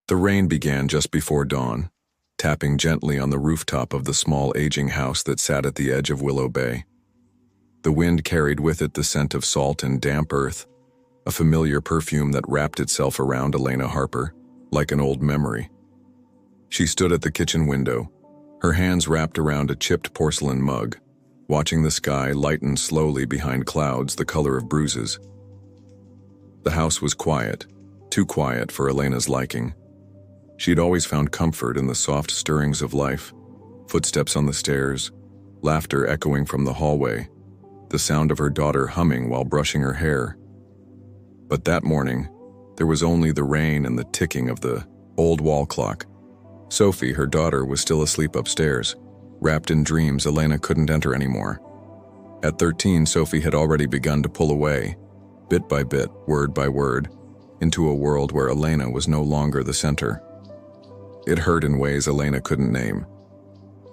The rain began just before dawn, tapping gently on the rooftop of the small aging house that sat at the edge of Willow Bay. The wind carried with it the scent of salt and damp earth, a familiar perfume that wrapped itself around Elena Harper, like an old memory. She stood at the kitchen window, her hands wrapped around a chipped porcelain mug, watching the sky lighten slowly behind clouds the color of bruises. The house was quiet, too quiet for Elena's liking. She'd always found comfort in the soft stirrings of life, footsteps on the stairs, laughter echoing from the hallway, the sound of her daughter humming while brushing her hair. But that morning, there was only the rain and the ticking of the old wall clock. Sophie, her daughter, was still asleep upstairs, wrapped in dreams Elena couldn't enter anymore. At 13, Sophie had already begun to pull away, bit by bit, word by word, into a world where Elena was no longer the center. It hurt in ways Elena couldn't name.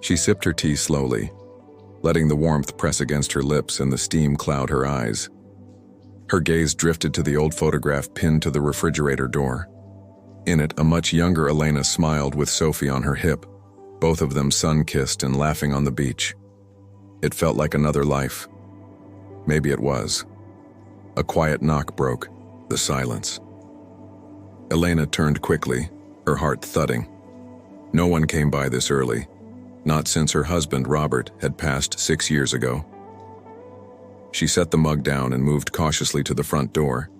She sipped her tea slowly, letting the warmth press against her lips and the steam cloud her eyes. Her gaze drifted to the old photograph pinned to the refrigerator door. In it, a much younger Elena smiled with Sophie on her hip, both of them sun-kissed and laughing on the beach. It felt like another life. Maybe it was. A quiet knock broke the silence. Elena turned quickly, her heart thudding. No one came by this early, not since her husband, Robert, had passed 6 years ago. She set the mug down and moved cautiously to the front door.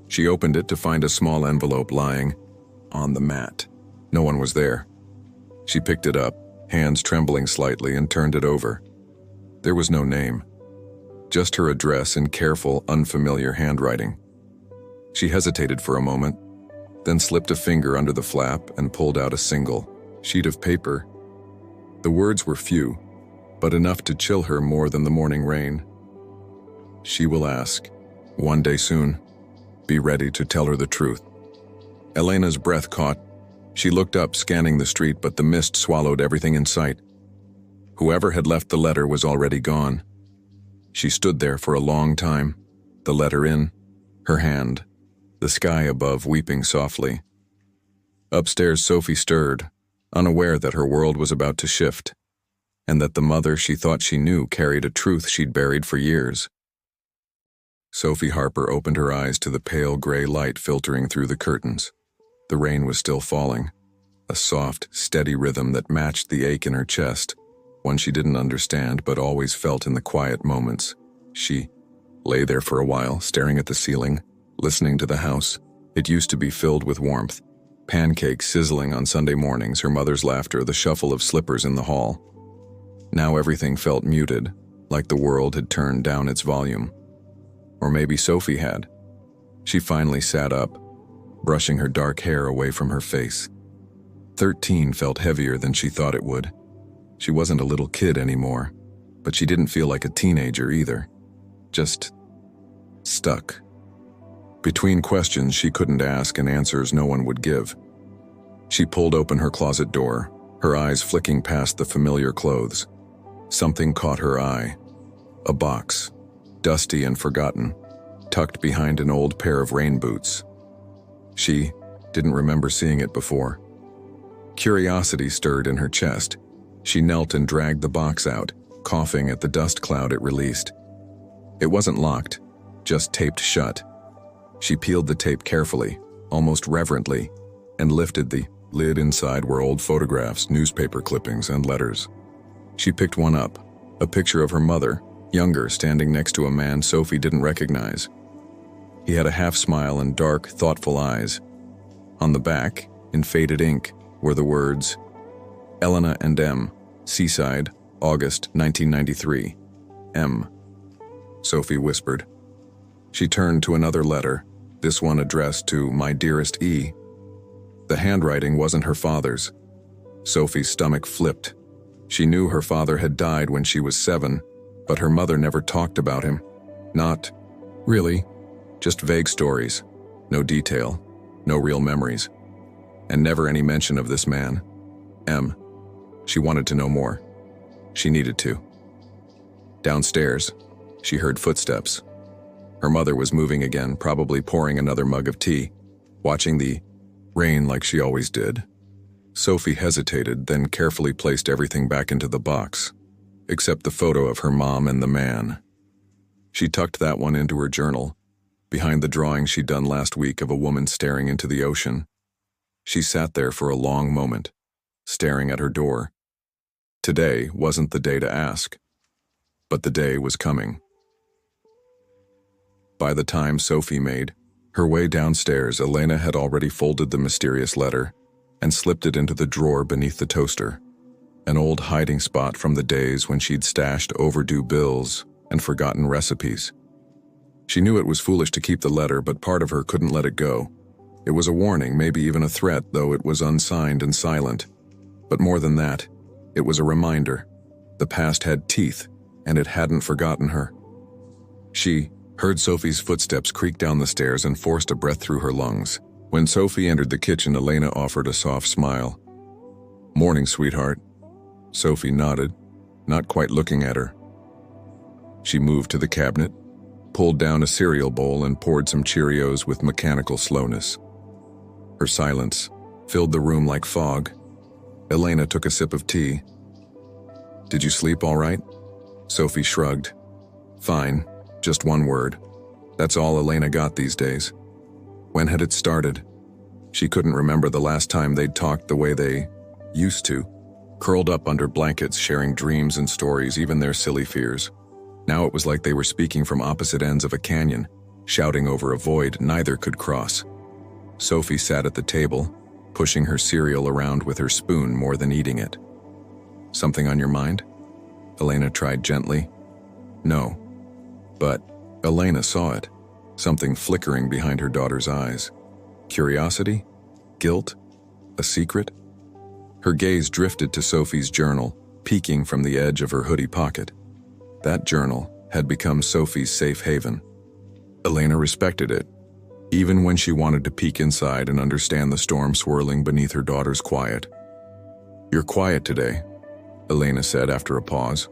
She opened it to find a small envelope lying on the mat. No one was there. She picked it up, hands trembling slightly, and turned it over. There was no name, just her address in careful, unfamiliar handwriting. She hesitated for a moment, then slipped a finger under the flap and pulled out a single sheet of paper. The words were few, but enough to chill her more than the morning rain. She will ask, one day soon. Be ready to tell her the truth. Elena's breath caught. She looked up, scanning the street, but the mist swallowed everything in sight. Whoever had left the letter was already gone. She stood there for a long time, the letter in her hand, the sky above weeping softly. Upstairs, Sophie stirred, unaware that her world was about to shift, and that the mother she thought she knew carried a truth she'd buried for years. Sophie Harper opened her eyes to the pale gray light filtering through the curtains. The rain was still falling, a soft, steady rhythm that matched the ache in her chest, one she didn't understand but always felt in the quiet moments. She lay there for a while, staring at the ceiling, listening to the house. It used to be filled with warmth, pancakes sizzling on Sunday mornings, her mother's laughter, the shuffle of slippers in the hall. Now everything felt muted, like the world had turned down its volume. Or maybe Sophie had. She finally sat up, brushing her dark hair away from her face. 13 felt heavier than she thought it would. She wasn't a little kid anymore, but she didn't feel like a teenager either. Just stuck. Between questions she couldn't ask and answers no one would give. She pulled open her closet door, her eyes flicking past the familiar clothes. Something caught her eye. A box, dusty and forgotten, tucked behind an old pair of rain boots. She didn't remember seeing it before. Curiosity stirred in her chest. She knelt and dragged the box out, coughing at the dust cloud it released. It wasn't locked, just taped shut. She peeled the tape carefully, almost reverently, and lifted the lid. Inside were old photographs, newspaper clippings, and letters. She picked one up, a picture of her mother, younger, standing next to a man Sophie didn't recognize. He had a half-smile and dark, thoughtful eyes. On the back, in faded ink, were the words, Elena and M, Seaside, August 1993. M. Sophie whispered. She turned to another letter, this one addressed to My Dearest E. The handwriting wasn't her father's. Sophie's stomach flipped. She knew her father had died when she was 7, but her mother never talked about him. Not really, just vague stories, no detail, no real memories, and never any mention of this man, M. She wanted to know more. She needed to. Downstairs, she heard footsteps. Her mother was moving again, probably pouring another mug of tea, watching the Rain like she always did. Sophie hesitated, then carefully placed everything back into the box, except the photo of her mom and the man. She tucked that one into her journal, behind the drawing she'd done last week of a woman staring into the ocean. She sat there for a long moment, staring at her door. Today wasn't the day to ask, but the day was coming. By the time Sophie made her way downstairs, Elena had already folded the mysterious letter and slipped it into the drawer beneath the toaster, an old hiding spot from the days when she'd stashed overdue bills and forgotten recipes. She knew it was foolish to keep the letter, but part of her couldn't let it go. It was a warning, maybe even a threat, though it was unsigned and silent. But more than that, it was a reminder. The past had teeth, and it hadn't forgotten her. She heard Sophie's footsteps creak down the stairs and forced a breath through her lungs. When Sophie entered the kitchen, Elena offered a soft smile. "Morning, sweetheart." Sophie nodded, not quite looking at her. She moved to the cabinet, pulled down a cereal bowl and poured some Cheerios with mechanical slowness. Her silence filled the room like fog. Elena took a sip of tea. "Did you sleep all right?" Sophie shrugged. "Fine, just one word." That's all Elena got these days. When had it started? She couldn't remember the last time they'd talked the way they used to, curled up under blankets, sharing dreams and stories, even their silly fears. Now it was like they were speaking from opposite ends of a canyon, shouting over a void neither could cross. Sophie sat at the table, pushing her cereal around with her spoon more than eating it. "Something on your mind?" Elena tried gently. "No." But Elena saw it, something flickering behind her daughter's eyes. Curiosity? Guilt? A secret? Her gaze drifted to Sophie's journal, peeking from the edge of her hoodie pocket. That journal had become Sophie's safe haven. Elena respected it, even when she wanted to peek inside and understand the storm swirling beneath her daughter's quiet. "You're quiet today," Elena said after a pause.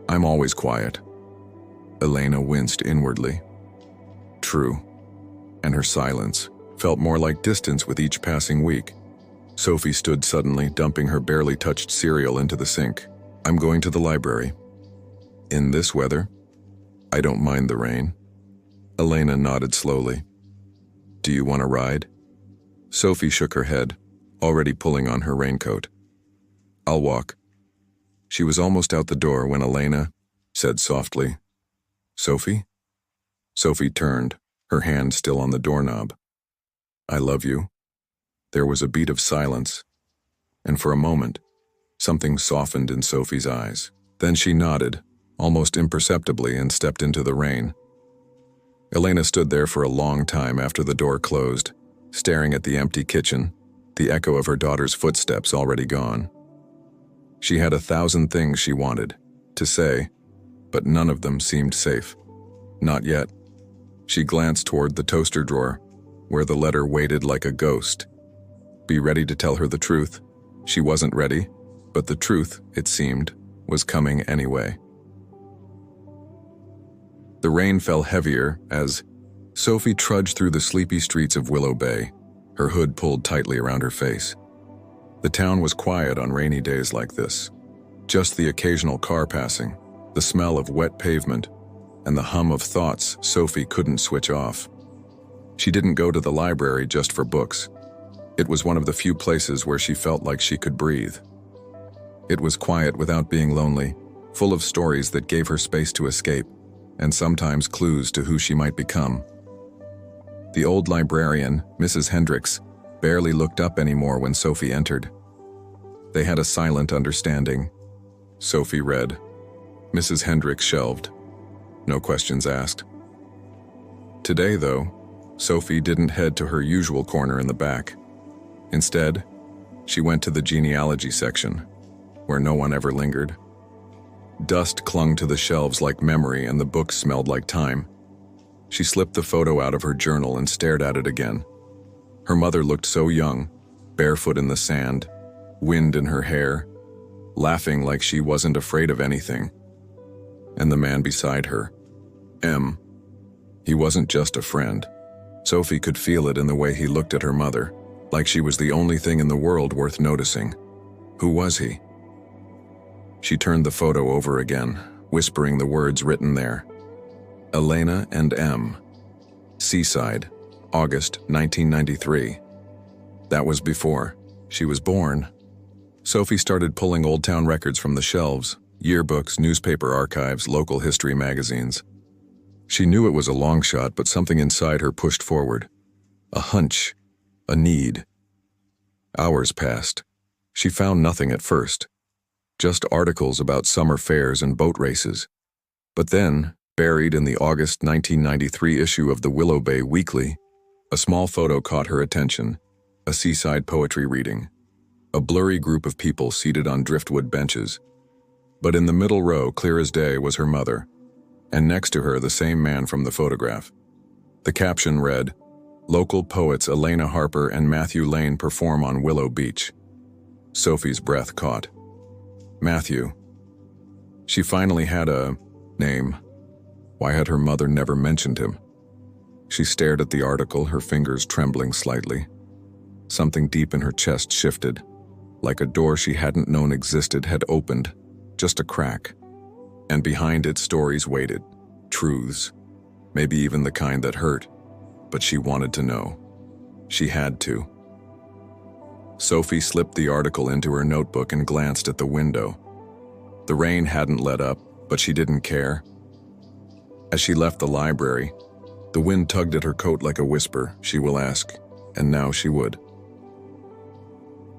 "I'm always quiet." Elena winced inwardly. True, and her silence felt more like distance with each passing week. Sophie stood suddenly, dumping her barely touched cereal into the sink. "I'm going to the library." "In this weather?" "I don't mind the rain." Elena nodded slowly. "Do you want a ride?" Sophie shook her head, already pulling on her raincoat. "I'll walk." She was almost out the door when Elena said softly, "Sophie?" Sophie turned, her hand still on the doorknob. "I love you." There was a beat of silence, and for a moment, something softened in Sophie's eyes. Then she nodded, almost imperceptibly, and stepped into the rain. Elena stood there for a long time after the door closed, staring at the empty kitchen, the echo of her daughter's footsteps already gone. She had 1,000 things she wanted to say, but none of them seemed safe. Not yet. She glanced toward the toaster drawer, where the letter waited like a ghost. Be ready to tell her the truth. She wasn't ready, but the truth, it seemed, was coming anyway. The rain fell heavier as Sophie trudged through the sleepy streets of Willow Bay, her hood pulled tightly around her face. The town was quiet on rainy days like this. Just the occasional car passing, the smell of wet pavement, and the hum of thoughts Sophie couldn't switch off. She didn't go to the library just for books. It was one of the few places where she felt like she could breathe. It was quiet without being lonely, full of stories that gave her space to escape, and sometimes clues to who she might become. The old librarian, Mrs. Hendricks, barely looked up anymore when Sophie entered. They had a silent understanding. Sophie read. Mrs. Hendricks shelved. No questions asked. Today, though, Sophie didn't head to her usual corner in the back. Instead, she went to the genealogy section, where no one ever lingered. Dust clung to the shelves like memory, and the books smelled like time. She slipped the photo out of her journal and stared at it again. Her mother looked so young, barefoot in the sand, wind in her hair, laughing like she wasn't afraid of anything. And the man beside her, M. He wasn't just a friend. Sophie could feel it in the way he looked at her mother, like she was the only thing in the world worth noticing. Who was he? She turned the photo over again, whispering the words written there. Elena and M. Seaside, August 1993. That was before she was born. Sophie started pulling Old Town records from the shelves, yearbooks, newspaper archives, local history magazines. She knew it was a long shot, but something inside her pushed forward. A hunch, a need. Hours passed. She found nothing at first, just articles about summer fairs and boat races. But then, buried in the August 1993 issue of the Willow Bay Weekly, a small photo caught her attention, a seaside poetry reading. A blurry group of people seated on driftwood benches. But in the middle row, clear as day, was her mother, and next to her the same man from the photograph. The caption read, "Local poets Elena Harper and Matthew Lane perform on Willow Beach." Sophie's breath caught. Matthew. She finally had a name. Why had her mother never mentioned him? She stared at the article, her fingers trembling slightly. Something deep in her chest shifted, like a door she hadn't known existed had opened, just a crack. And behind it, stories waited, truths, maybe even the kind that hurt. But she wanted to know. She had to. Sophie slipped the article into her notebook and glanced at the window. The rain hadn't let up, but she didn't care. As she left the library, the wind tugged at her coat like a whisper, "She will ask," and now she would.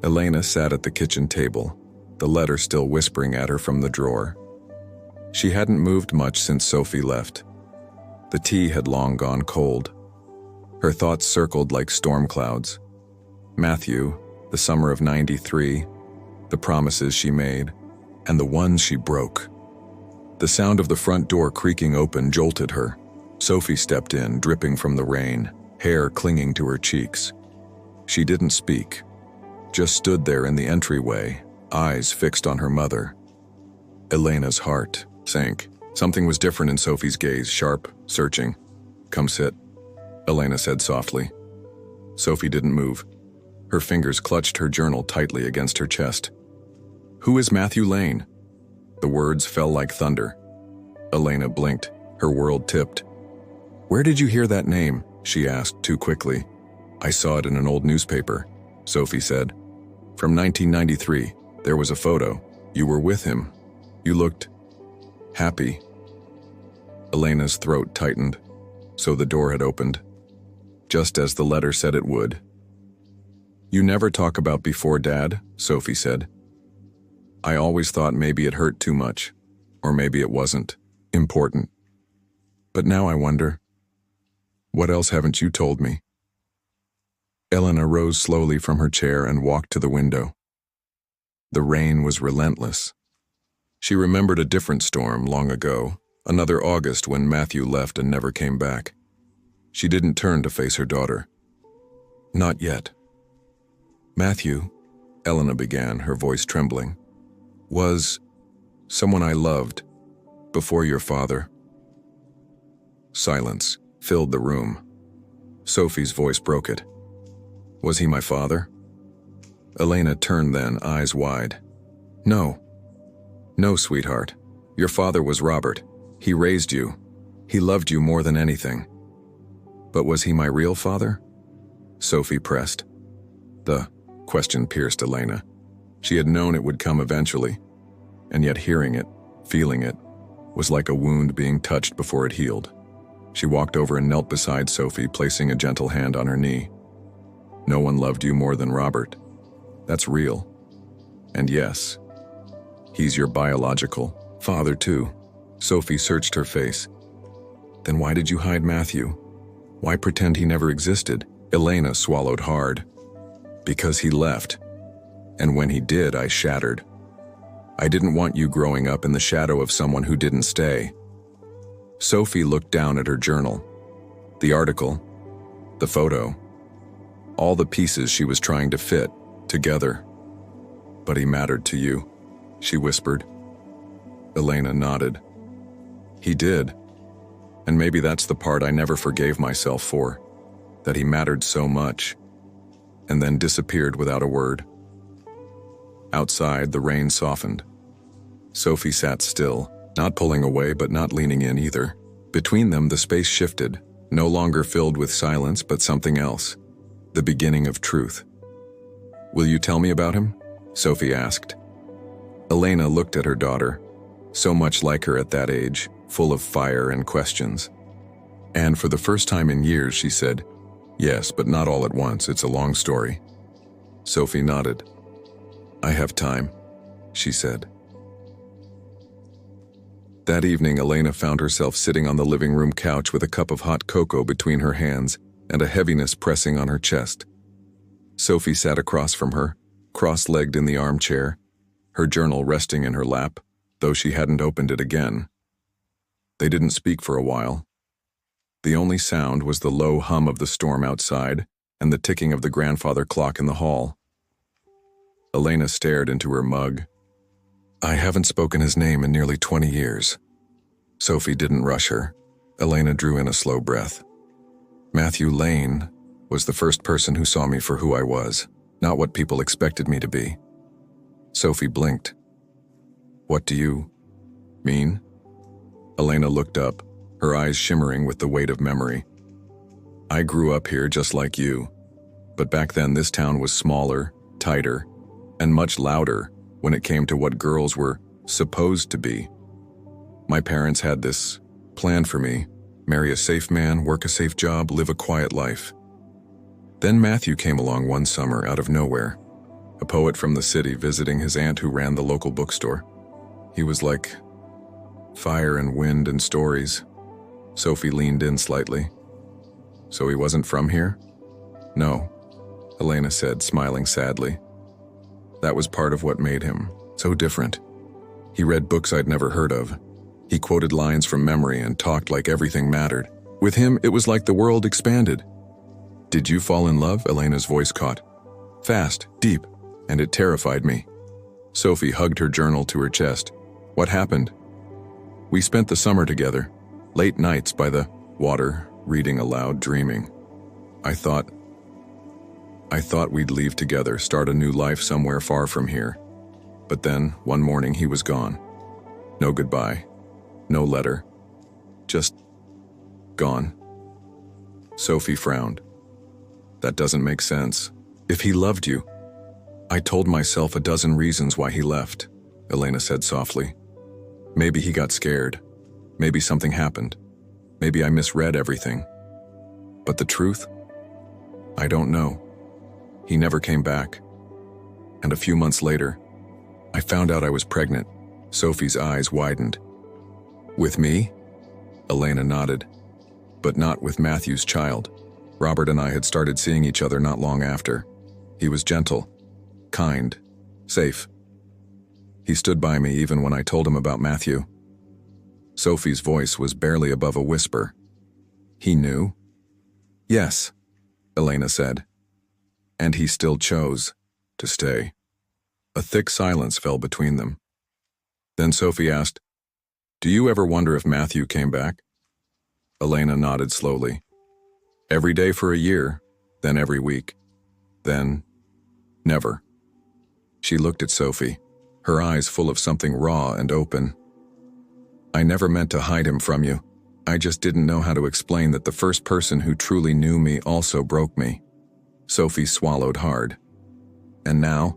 Elena sat at the kitchen table, the letter still whispering at her from the drawer. She hadn't moved much since Sophie left. The tea had long gone cold. Her thoughts circled like storm clouds. Matthew, the summer of '93, the promises she made, and the ones she broke. The sound of the front door creaking open jolted her. Sophie stepped in, dripping from the rain, hair clinging to her cheeks. She didn't speak, just stood there in the entryway, eyes fixed on her mother. Elena's heart sank. Something was different in Sophie's gaze, sharp, searching. "Come sit," Elena said softly. Sophie didn't move. Her fingers clutched her journal tightly against her chest. "Who is Matthew Lane?" The words fell like thunder. Elena blinked, her world tipped. "Where did you hear that name?" she asked too quickly. "I saw it in an old newspaper," Sophie said. "From 1993, there was a photo. You were with him. You looked happy." Elena's throat tightened, so the door had opened, just as the letter said it would. "You never talk about before, Dad," Sophie said. "I always thought maybe it hurt too much, or maybe it wasn't important. But now I wonder, what else haven't you told me?" Elena rose slowly from her chair and walked to the window. The rain was relentless. She remembered a different storm long ago, another August when Matthew left and never came back. She didn't turn to face her daughter. "Not yet." "Matthew," Elena began, her voice trembling, "was someone I loved before your father." Silence filled the room. Sophie's voice broke it. "Was he my father?" Elena turned then, eyes wide. "No. No, sweetheart. Your father was Robert. He raised you. He loved you more than anything. But was he my real father?" Sophie pressed. The question pierced Elena. She had known it would come eventually, and yet hearing it, feeling it, was like a wound being touched before it healed. She walked over and knelt beside Sophie, placing a gentle hand on her knee. "No one loved you more than Robert. That's real. And yes, he's your biological father too." Sophie searched her face. "Then why did you hide Matthew? Why pretend he never existed?" Elena swallowed hard. "Because he left. And when he did, I shattered. I didn't want you growing up in the shadow of someone who didn't stay." Sophie looked down at her journal. The article, the photo, all the pieces she was trying to fit together. "But he mattered to you," she whispered. Elena nodded. "He did. And maybe that's the part I never forgave myself for, that he mattered so much." and then disappeared without a word. Outside, the rain softened. Sophie sat still, not pulling away but not leaning in either. Between them, the space shifted, no longer filled with silence but something else. The beginning of truth. "Will you tell me about him?" Sophie asked. Elena looked at her daughter, so much like her at that age, full of fire and questions. And for the first time in years, she said, "Yes, but not all at once, it's a long story." Sophie nodded. "I have time," she said. That evening, Elena found herself sitting on the living room couch with a cup of hot cocoa between her hands and a heaviness pressing on her chest. Sophie sat across from her, cross-legged in the armchair, her journal resting in her lap, though she hadn't opened it again. They didn't speak for a while. The only sound was the low hum of the storm outside and the ticking of the grandfather clock in the hall. Elena stared into her mug. "I haven't spoken his name in nearly 20 years. Sophie didn't rush her. Elena drew in a slow breath. "Matthew Lane was the first person who saw me for who I was, not what people expected me to be." Sophie blinked. "What do you mean?" Elena looked up, her eyes shimmering with the weight of memory. "I grew up here just like you, but back then this town was smaller, tighter, and much louder when it came to what girls were supposed to be. My parents had this plan for me: marry a safe man, work a safe job, live a quiet life. Then Matthew came along one summer out of nowhere, a poet from the city visiting his aunt who ran the local bookstore. He was like fire and wind and stories." Sophie leaned in slightly. "So he wasn't from here?" "No," Elena said, smiling sadly. "That was part of what made him so different. He read books I'd never heard of. He quoted lines from memory and talked like everything mattered. With him, it was like the world expanded." "Did you fall in love?" Elena's voice caught. "Fast, deep, and it terrified me." Sophie hugged her journal to her chest. "What happened?" "We spent the summer together, late nights by the water, reading aloud, dreaming. I thought we'd leave together, start a new life somewhere far from here. But then, one morning, he was gone. No goodbye, no letter, just gone." Sophie frowned. "That doesn't make sense. If he loved you—" "I told myself a dozen reasons why he left," Elena said softly. "Maybe he got scared. Maybe something happened. Maybe I misread everything. But the truth? I don't know. He never came back. And a few months later, I found out I was pregnant." Sophie's eyes widened. "With me?" Elena nodded. "But not with Matthew's child. Robert and I had started seeing each other not long after. He was gentle, kind, safe. He stood by me even when I told him about Matthew." Sophie's voice was barely above a whisper. "He knew?" "Yes," Elena said. "And he still chose to stay." A thick silence fell between them. Then Sophie asked, "Do you ever wonder if Matthew came back?" Elena nodded slowly. "Every day for a year, then every week. Then, never." She looked at Sophie, her eyes full of something raw and open. "I never meant to hide him from you. I just didn't know how to explain that the first person who truly knew me also broke me." Sophie swallowed hard. "And now?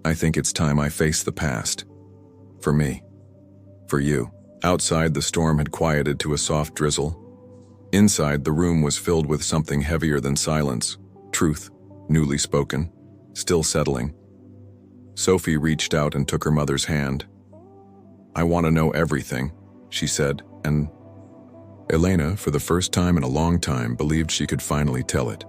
I think it's time I face the past. For me. For you." Outside, the storm had quieted to a soft drizzle. Inside, the room was filled with something heavier than silence. Truth, newly spoken, still settling. Sophie reached out and took her mother's hand. "I want to know everything," she said, and Elena, for the first time in a long time, believed she could finally tell it.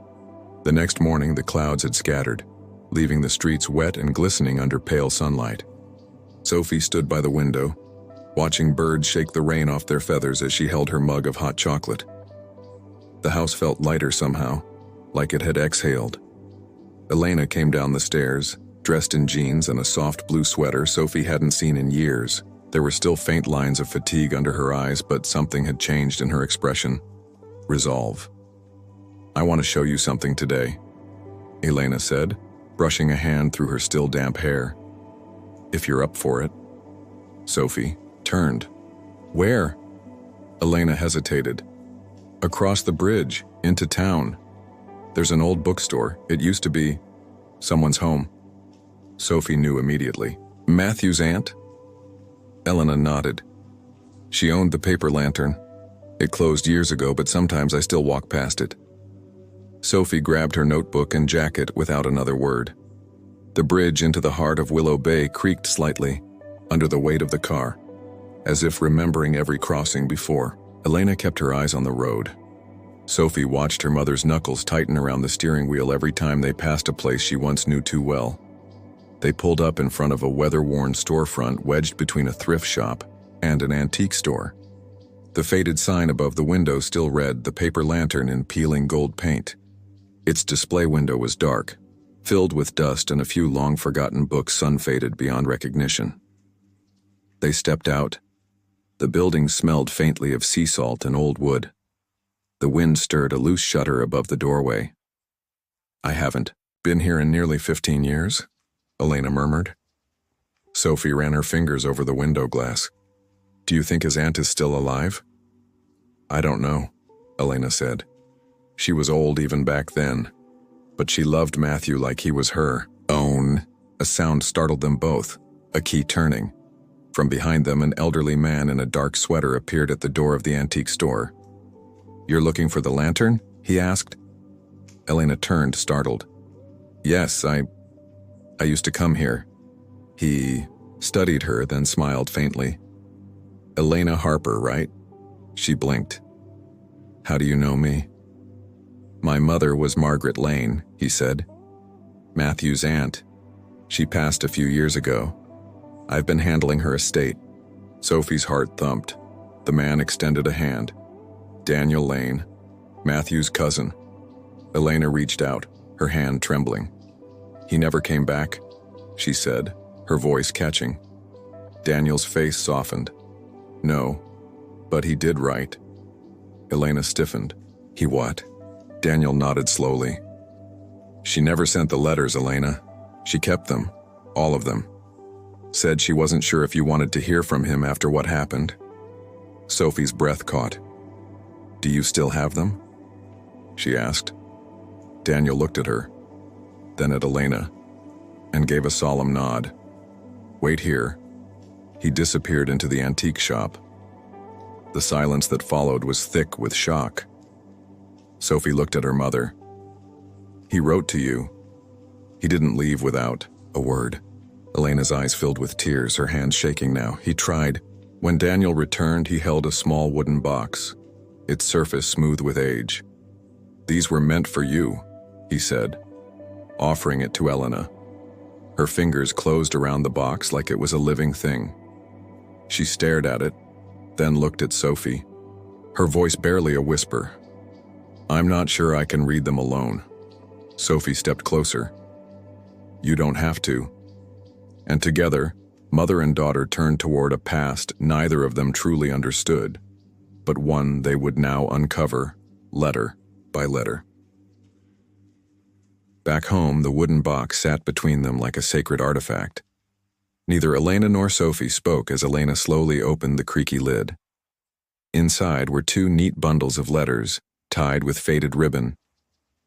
The next morning, the clouds had scattered, leaving the streets wet and glistening under pale sunlight. Sophie stood by the window, watching birds shake the rain off their feathers as she held her mug of hot chocolate. The house felt lighter somehow, like it had exhaled. Elena came down the stairs, dressed in jeans and a soft blue sweater Sophie hadn't seen in years. There were still faint lines of fatigue under her eyes, but something had changed in her expression. Resolve. I want to show you something today, Elena said, brushing a hand through her still damp hair. If you're up for it. Sophie turned. Where? Elena hesitated. Across the bridge, into town. There's an old bookstore. It used to be someone's home. Sophie knew immediately. Matthew's aunt? Elena nodded. She owned the paper lantern. It closed years ago, but sometimes I still walk past it. Sophie grabbed her notebook and jacket without another word. The bridge into the heart of Willow Bay creaked slightly under the weight of the car. As if remembering every crossing before, Elena kept her eyes on the road. Sophie watched her mother's knuckles tighten around the steering wheel every time they passed a place she once knew too well. They pulled up in front of a weather-worn storefront wedged between a thrift shop and an antique store. The faded sign above the window still read "The Paper Lantern" in peeling gold paint. Its display window was dark, filled with dust and a few long-forgotten books sun-faded beyond recognition. They stepped out. The building smelled faintly of sea salt and old wood. The wind stirred a loose shutter above the doorway. I haven't been here in nearly 15 years, Elena murmured. Sophie ran her fingers over the window glass. Do you think his aunt is still alive? I don't know, Elena said. She was old even back then, but she loved Matthew like he was her own. A sound startled them both, a key turning. From behind them, an elderly man in a dark sweater appeared at the door of the antique store. You're looking for the lantern? He asked. Elena turned, startled. Yes, I used to come here. He studied her, then smiled faintly. Elena Harper, right? She blinked. How do you know me? My mother was Margaret Lane, he said. Matthew's aunt. She passed a few years ago. I've been handling her estate. Sophie's heart thumped. The man extended a hand. Daniel Lane, Matthew's cousin. Elena reached out, her hand trembling. He never came back, she said, her voice catching. Daniel's face softened. No, but he did write. Elena stiffened. He what? Daniel nodded slowly. She never sent the letters, Elena. She kept them, all of them. Said she wasn't sure if you wanted to hear from him after what happened. Sophie's breath caught. Do you still have them? She asked. Daniel looked at her, then at Elena, and gave a solemn nod. Wait here. He disappeared into the antique shop. The silence that followed was thick with shock. Sophie looked at her mother. He wrote to you. He didn't leave without a word. Elena's eyes filled with tears, her hands shaking now. He tried. When Daniel returned, he held a small wooden box, its surface smooth with age. These were meant for you, he said, offering it to Elena. Her fingers closed around the box like it was a living thing. She stared at it, then looked at Sophie, her voice barely a whisper. I'm not sure I can read them alone. Sophie stepped closer. You don't have to. And together, mother and daughter turned toward a past neither of them truly understood, but one they would now uncover, letter by letter. Back home, the wooden box sat between them like a sacred artifact. Neither Elena nor Sophie spoke as Elena slowly opened the creaky lid. Inside were two neat bundles of letters, tied with faded ribbon.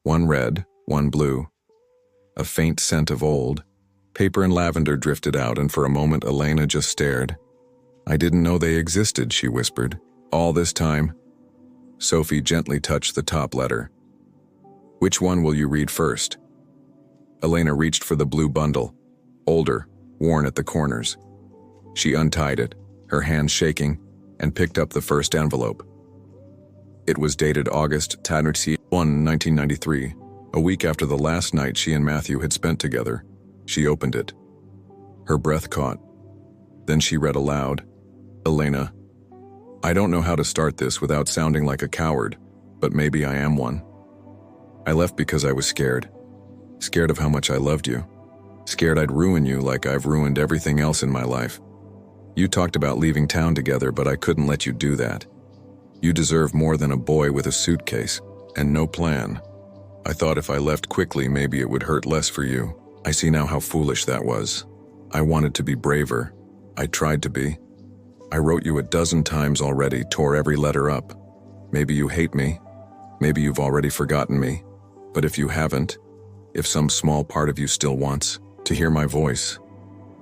One red, one blue. A faint scent of old. Paper and lavender drifted out, and for a moment Elena just stared. I didn't know they existed, she whispered. All this time. Sophie gently touched the top letter. Which one will you read first? Elena reached for the blue bundle, older, worn at the corners. She untied it, her hands shaking, and picked up the first envelope. It was dated August 1, 1993, a week after the last night she and Matthew had spent together. She opened it. Her breath caught. Then she read aloud, Elena, I don't know how to start this without sounding like a coward, but maybe I am one. I left because I was scared. Scared of how much I loved you. Scared I'd ruin you like I've ruined everything else in my life. You talked about leaving town together, but I couldn't let you do that. You deserve more than a boy with a suitcase and no plan. I thought if I left quickly, maybe it would hurt less for you. I see now how foolish that was. I wanted to be braver. I tried to be. I wrote you a dozen times already, tore every letter up. Maybe you hate me. Maybe you've already forgotten me. But if you haven't, if some small part of you still wants to hear my voice,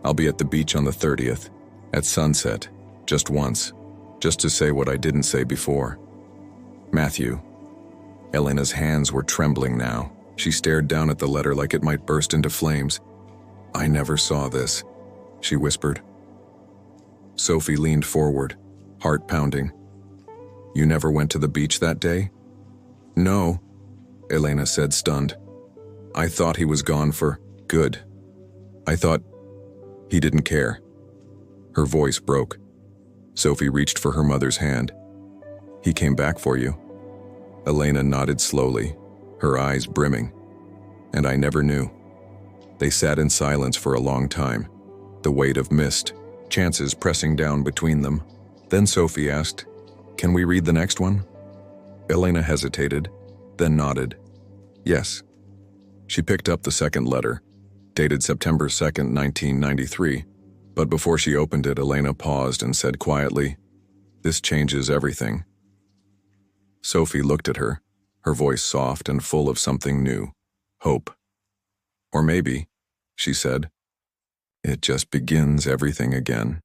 I'll be at the beach on the 30th, at sunset, just once, just to say what I didn't say before. Matthew. Elena's hands were trembling now. She stared down at the letter like it might burst into flames. I never saw this, she whispered. Sophie leaned forward, heart pounding. You never went to the beach that day? No, Elena said, stunned. I thought he was gone for good. I thought he didn't care. Her voice broke. Sophie reached for her mother's hand. He came back for you. Elena nodded slowly, her eyes brimming. And I never knew. They sat in silence for a long time, the weight of mist, chances pressing down between them. Then Sophie asked, Can we read the next one? Elena hesitated, then nodded. Yes. She picked up the second letter, dated September 2nd, 1993, but before she opened it, Elena paused and said quietly, This changes everything. Sophie looked at her, her voice soft and full of something new, hope. Or maybe, she said, it just begins everything again.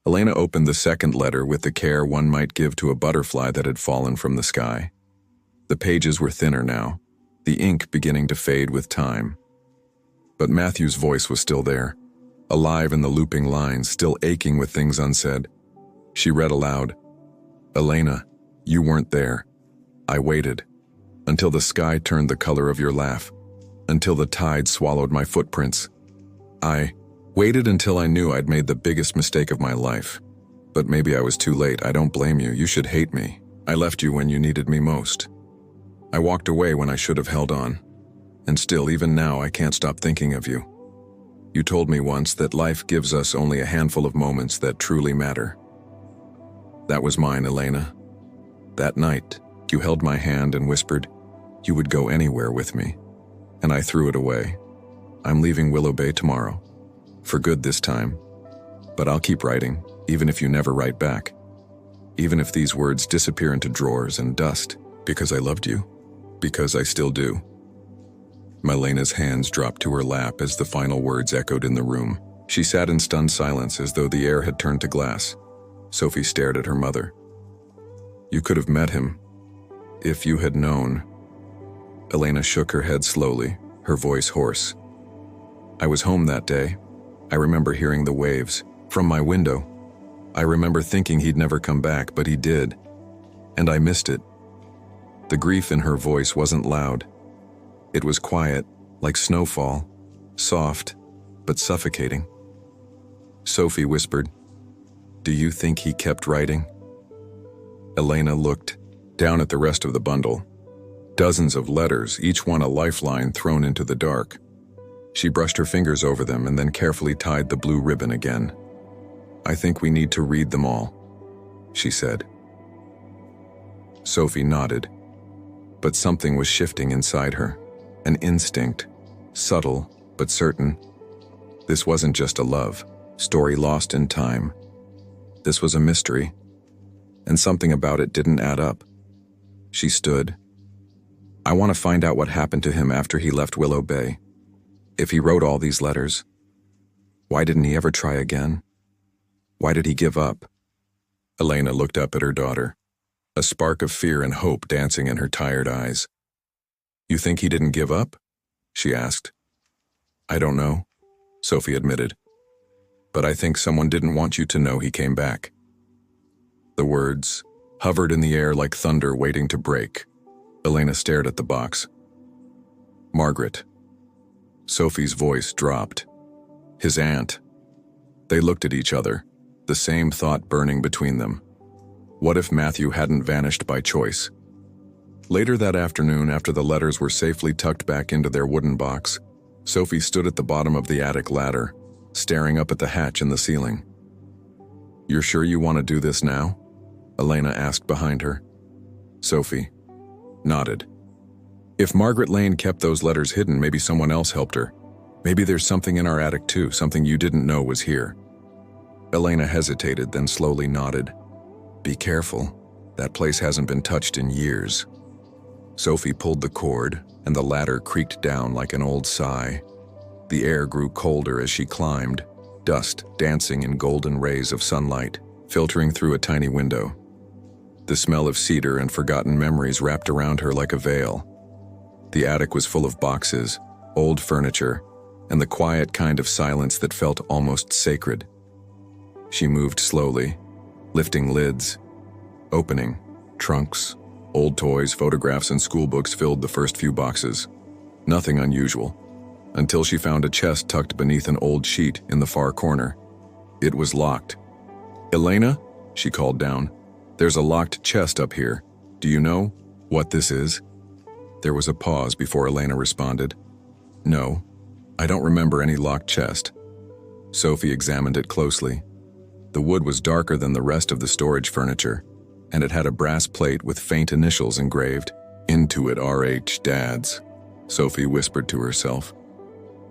Elena opened the second letter with the care one might give to a butterfly that had fallen from the sky. The pages were thinner now, the ink beginning to fade with time. But Matthew's voice was still there, alive in the looping lines, still aching with things unsaid. She read aloud, Elena, you weren't there. I waited, until the sky turned the color of your laugh, until the tide swallowed my footprints. I waited until I knew I'd made the biggest mistake of my life. But maybe I was too late. I don't blame you. You should hate me. I left you when you needed me most. I walked away when I should have held on. And still, even now, I can't stop thinking of you. You told me once that life gives us only a handful of moments that truly matter. That was mine, Elena. That night, you held my hand and whispered, you would go anywhere with me. And I threw it away. I'm leaving Willow Bay tomorrow. For good this time. But I'll keep writing, even if you never write back. Even if these words disappear into drawers and dust, because I loved you. Because I still do. Malena's hands dropped to her lap as the final words echoed in the room. She sat in stunned silence as though the air had turned to glass. Sophie stared at her mother. You could have met him. If you had known. Elena shook her head slowly, her voice hoarse. I was home that day. I remember hearing the waves from my window. I remember thinking he'd never come back, but he did. And I missed it. The grief in her voice wasn't loud. It was quiet, like snowfall, soft, but suffocating. Sophie whispered, Do you think he kept writing? Elena looked down at the rest of the bundle. Dozens of letters, each one a lifeline thrown into the dark. She brushed her fingers over them and then carefully tied the blue ribbon again. I think we need to read them all, she said. Sophie nodded, but something was shifting inside her. An instinct, subtle but certain. This wasn't just a love story lost in time. This was a mystery, and something about it didn't add up. She stood. I want to find out what happened to him after he left Willow Bay. If he wrote all these letters, why didn't he ever try again? Why did he give up? Elena looked up at her daughter, a spark of fear and hope dancing in her tired eyes. You think he didn't give up? She asked. I don't know, Sophie admitted. But I think someone didn't want you to know he came back. The words hovered in the air like thunder waiting to break. Elena stared at the box. Margaret. Sophie's voice dropped. His aunt. They looked at each other, the same thought burning between them. What if Matthew hadn't vanished by choice? Later that afternoon, after the letters were safely tucked back into their wooden box, Sophie stood at the bottom of the attic ladder, staring up at the hatch in the ceiling. You're sure you want to do this now? Elena asked behind her. Sophie nodded. If Margaret Lane kept those letters hidden, maybe someone else helped her. Maybe there's something in our attic too, something you didn't know was here. Elena hesitated, then slowly nodded. Be careful. That place hasn't been touched in years. Sophie pulled the cord, and the ladder creaked down like an old sigh. The air grew colder as she climbed, dust dancing in golden rays of sunlight, filtering through a tiny window. The smell of cedar and forgotten memories wrapped around her like a veil. The attic was full of boxes, old furniture, and the quiet kind of silence that felt almost sacred. She moved slowly, lifting lids, opening. Trunks, old toys, photographs, and schoolbooks filled the first few boxes. Nothing unusual, until she found a chest tucked beneath an old sheet in the far corner. It was locked. Elena, she called down, there's a locked chest up here. Do you know what this is? There was a pause before Elena responded. No, I don't remember any locked chest. Sophie examined it closely. The wood was darker than the rest of the storage furniture, and it had a brass plate with faint initials engraved. Into it, R.H. Dads, Sophie whispered to herself.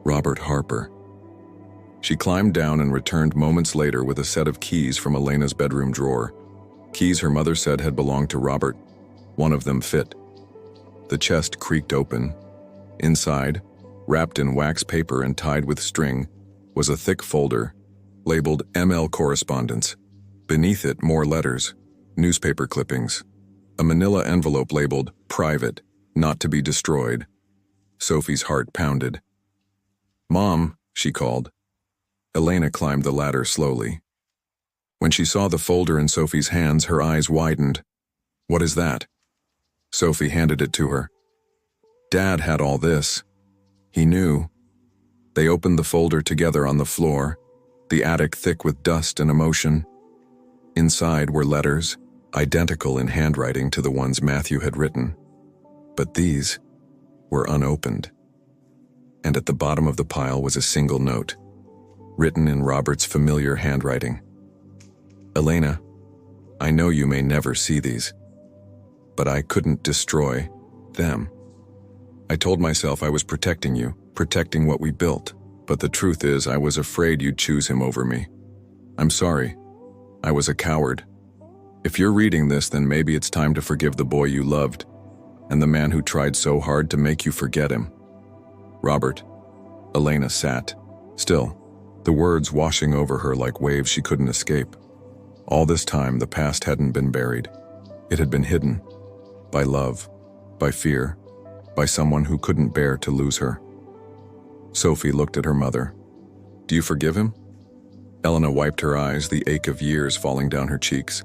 Robert Harper. She climbed down and returned moments later with a set of keys from Elena's bedroom drawer. Keys her mother said had belonged to Robert. One of them fit. The chest creaked open. Inside, wrapped in wax paper and tied with string, was a thick folder labeled ML Correspondence. Beneath it, more letters, newspaper clippings, a manila envelope labeled Private, Not to be Destroyed. Sophie's heart pounded. Mom, she called. Elena climbed the ladder slowly. When she saw the folder in Sophie's hands, her eyes widened. What is that? Sophie handed it to her. Dad had all this. He knew. They opened the folder together on the floor, the attic thick with dust and emotion. Inside were letters, identical in handwriting to the ones Matthew had written. But these were unopened. And at the bottom of the pile was a single note, written in Robert's familiar handwriting. Elena, I know you may never see these, but I couldn't destroy them. I told myself I was protecting you, protecting what we built, but the truth is I was afraid you'd choose him over me. I'm sorry. I was a coward. If you're reading this, then maybe it's time to forgive the boy you loved, and the man who tried so hard to make you forget him. Robert. Elena sat, still, the words washing over her like waves she couldn't escape. All this time, the past hadn't been buried. It had been hidden. By love, by fear, by someone who couldn't bear to lose her. Sophie looked at her mother. Do you forgive him? Elena wiped her eyes, the ache of years falling down her cheeks.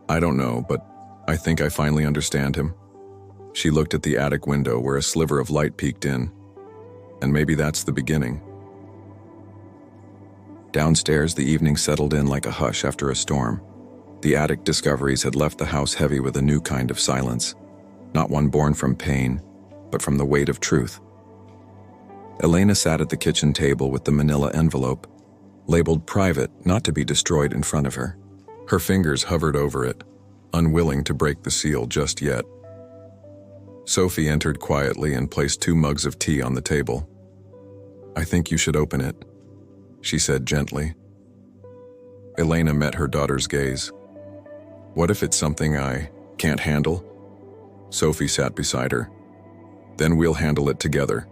I don't know, but I think I finally understand him. She looked at the attic window where a sliver of light peeked in. And maybe that's the beginning. Downstairs, the evening settled in like a hush after a storm. The attic discoveries had left the house heavy with a new kind of silence. Not one born from pain, but from the weight of truth. Elena sat at the kitchen table with the manila envelope, labeled Private, Not to be Destroyed, in front of her. Her fingers hovered over it, unwilling to break the seal just yet. Sophie entered quietly and placed 2 mugs of tea on the table. I think you should open it, she said gently. Elena met her daughter's gaze. What if it's something I can't handle? Sophie sat beside her. Then we'll handle it together.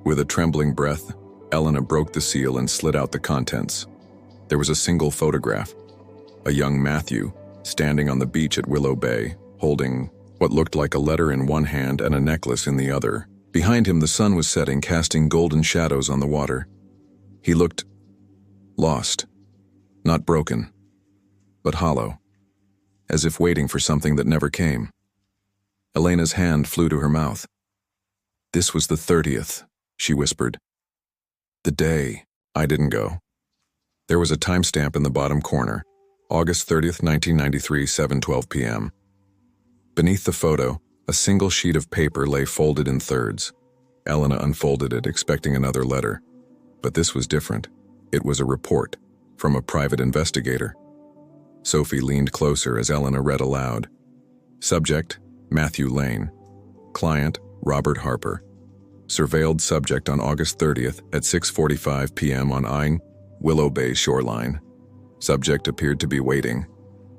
With a trembling breath, Elena broke the seal and slid out the contents. There was a single photograph. A young Matthew, standing on the beach at Willow Bay, holding what looked like a letter in one hand and a necklace in the other. Behind him, the sun was setting, casting golden shadows on the water. He looked lost, not broken, but hollow, as if waiting for something that never came. Elena's hand flew to her mouth. This was the 30th, she whispered. The day I didn't go. There was a timestamp in the bottom corner, August 30th, 1993, 7:12 p.m. Beneath the photo, a single sheet of paper lay folded in thirds. Elena unfolded it, expecting another letter. But this was different. It was a report from a private investigator. Sophie leaned closer as Elena read aloud. Subject, Matthew Lane. Client, Robert Harper. Surveilled subject on August 30th at 6:45 p.m. on Aing, Willow Bay shoreline. Subject appeared to be waiting.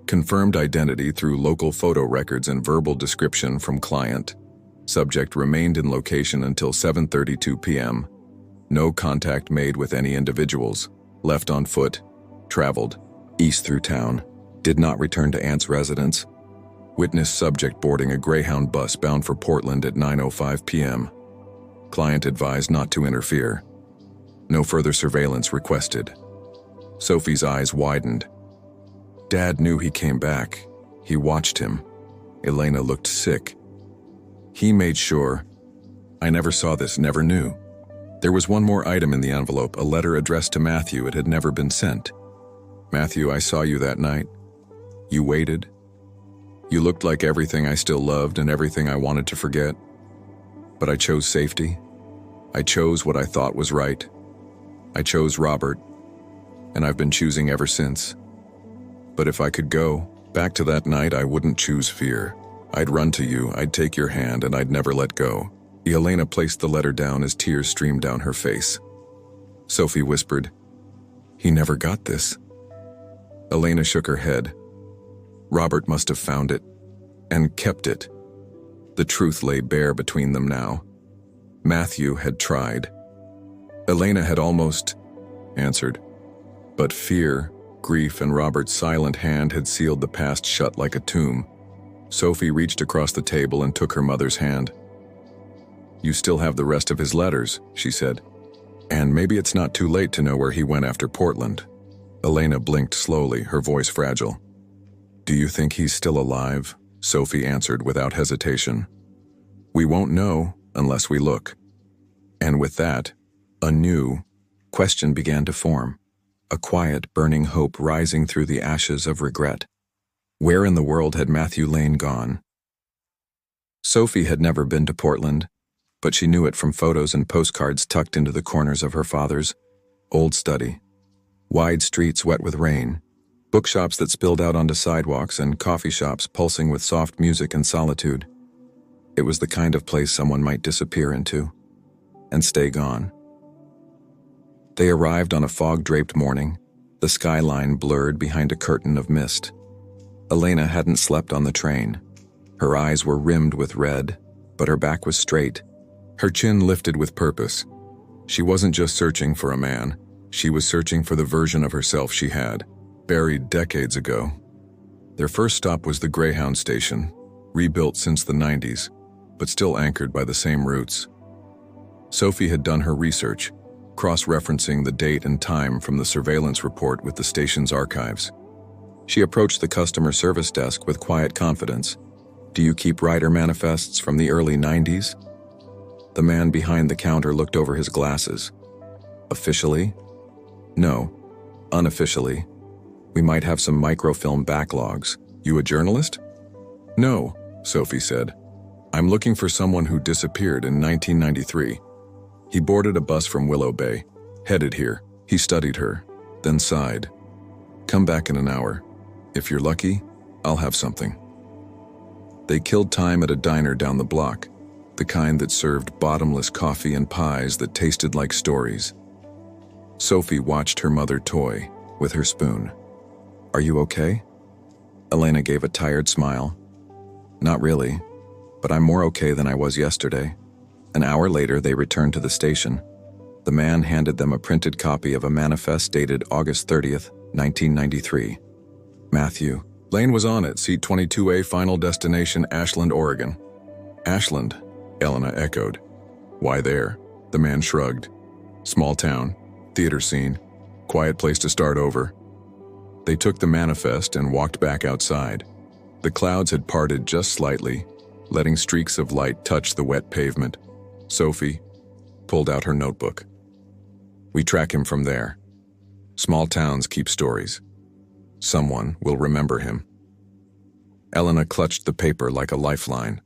Confirmed identity through local photo records and verbal description from client. Subject remained in location until 7:32 p.m. No contact made with any individuals. Left on foot. Traveled east through town. Did not return to aunt's residence. Witness subject boarding a Greyhound bus bound for Portland at 9:05 p.m. Client advised not to interfere. No further surveillance requested. Sophie's eyes widened. Dad knew he came back. He watched him. Elena looked sick. He made sure. I never saw this, never knew. There was one more item in the envelope, a letter addressed to Matthew. It had never been sent. Matthew, I saw you that night. You waited. You looked like everything I still loved and everything I wanted to forget. But I chose safety. I chose what I thought was right. I chose Robert, and I've been choosing ever since. But if I could go back to that night, I wouldn't choose fear. I'd run to you, I'd take your hand, and I'd never let go. Elena placed the letter down as tears streamed down her face. Sophie whispered, He never got this. Elena shook her head. Robert must have found it, and kept it. The truth lay bare between them now. Matthew had tried. Elena had almost answered. But fear, grief, and Robert's silent hand had sealed the past shut like a tomb. Sophie reached across the table and took her mother's hand. You still have the rest of his letters, she said. And maybe it's not too late to know where he went after Portland. Elena blinked slowly, her voice fragile. Do you think he's still alive? Sophie answered without hesitation. We won't know unless we look. And with that, a new question began to form, a quiet, burning hope rising through the ashes of regret. Where in the world had Matthew Lane gone? Sophie had never been to Portland, but she knew it from photos and postcards tucked into the corners of her father's old study. Wide streets wet with rain, bookshops that spilled out onto sidewalks, and coffee shops pulsing with soft music and solitude. It was the kind of place someone might disappear into and stay gone. They arrived on a fog-draped morning, the skyline blurred behind a curtain of mist. Elena hadn't slept on the train. Her eyes were rimmed with red, but her back was straight, her chin lifted with purpose. She wasn't just searching for a man, she was searching for the version of herself she had, buried decades ago. Their first stop was the Greyhound station, rebuilt since the 90s, but still anchored by the same roots. Sophie had done her research, cross-referencing the date and time from the surveillance report with the station's archives. She approached the customer service desk with quiet confidence. Do you keep rider manifests from the early 90s? The man behind the counter looked over his glasses. Officially? No. Unofficially. We might have some microfilm backlogs. You a journalist? No, Sophie said. I'm looking for someone who disappeared in 1993. He boarded a bus from Willow Bay, headed here. He studied her, then sighed. Come back in an hour. If you're lucky, I'll have something. They killed time at a diner down the block, the kind that served bottomless coffee and pies that tasted like stories. Sophie watched her mother toy with her spoon. Are you okay? Elena gave a tired smile. Not really, but I'm more okay than I was yesterday. An hour later, they returned to the station. The man handed them a printed copy of a manifest dated August 30th, 1993. Matthew. Lane was on it, seat 22A, final destination, Ashland, Oregon. Ashland, Elena echoed. Why there? The man shrugged. Small town, theater scene, quiet place to start over. They took the manifest and walked back outside. The clouds had parted just slightly, letting streaks of light touch the wet pavement. Sophie pulled out her notebook. We track him from there. Small towns keep stories. Someone will remember him. Elena clutched the paper like a lifeline.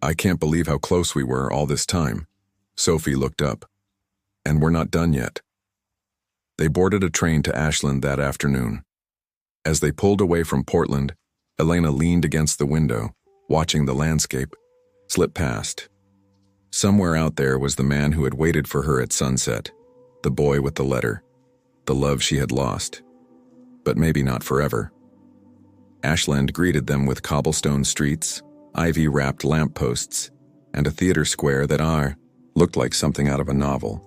I can't believe how close we were all this time. Sophie looked up. And we're not done yet. They boarded a train to Ashland that afternoon. As they pulled away from Portland, Elena leaned against the window, watching the landscape slip past. Somewhere out there was the man who had waited for her at sunset, the boy with the letter, the love she had lost. But maybe not forever. Ashland greeted them with cobblestone streets, ivy-wrapped lampposts, and a theater square that looked like something out of a novel.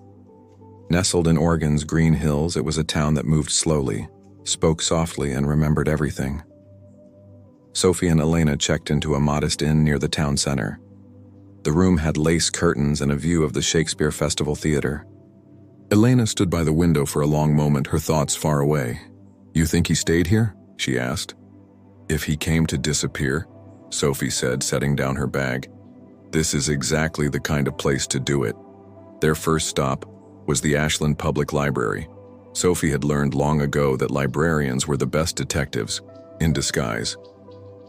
Nestled in Oregon's green hills, it was a town that moved slowly, spoke softly, and remembered everything. Sophie and Elena checked into a modest inn near the town center. The room had lace curtains and a view of the Shakespeare Festival Theater. Elena stood by the window for a long moment, her thoughts far away. "You think he stayed here?" she asked. "If he came to disappear," Sophie said, setting down her bag. "This is exactly the kind of place to do it." Their first stop was the Ashland Public Library. Sophie had learned long ago that librarians were the best detectives, in disguise.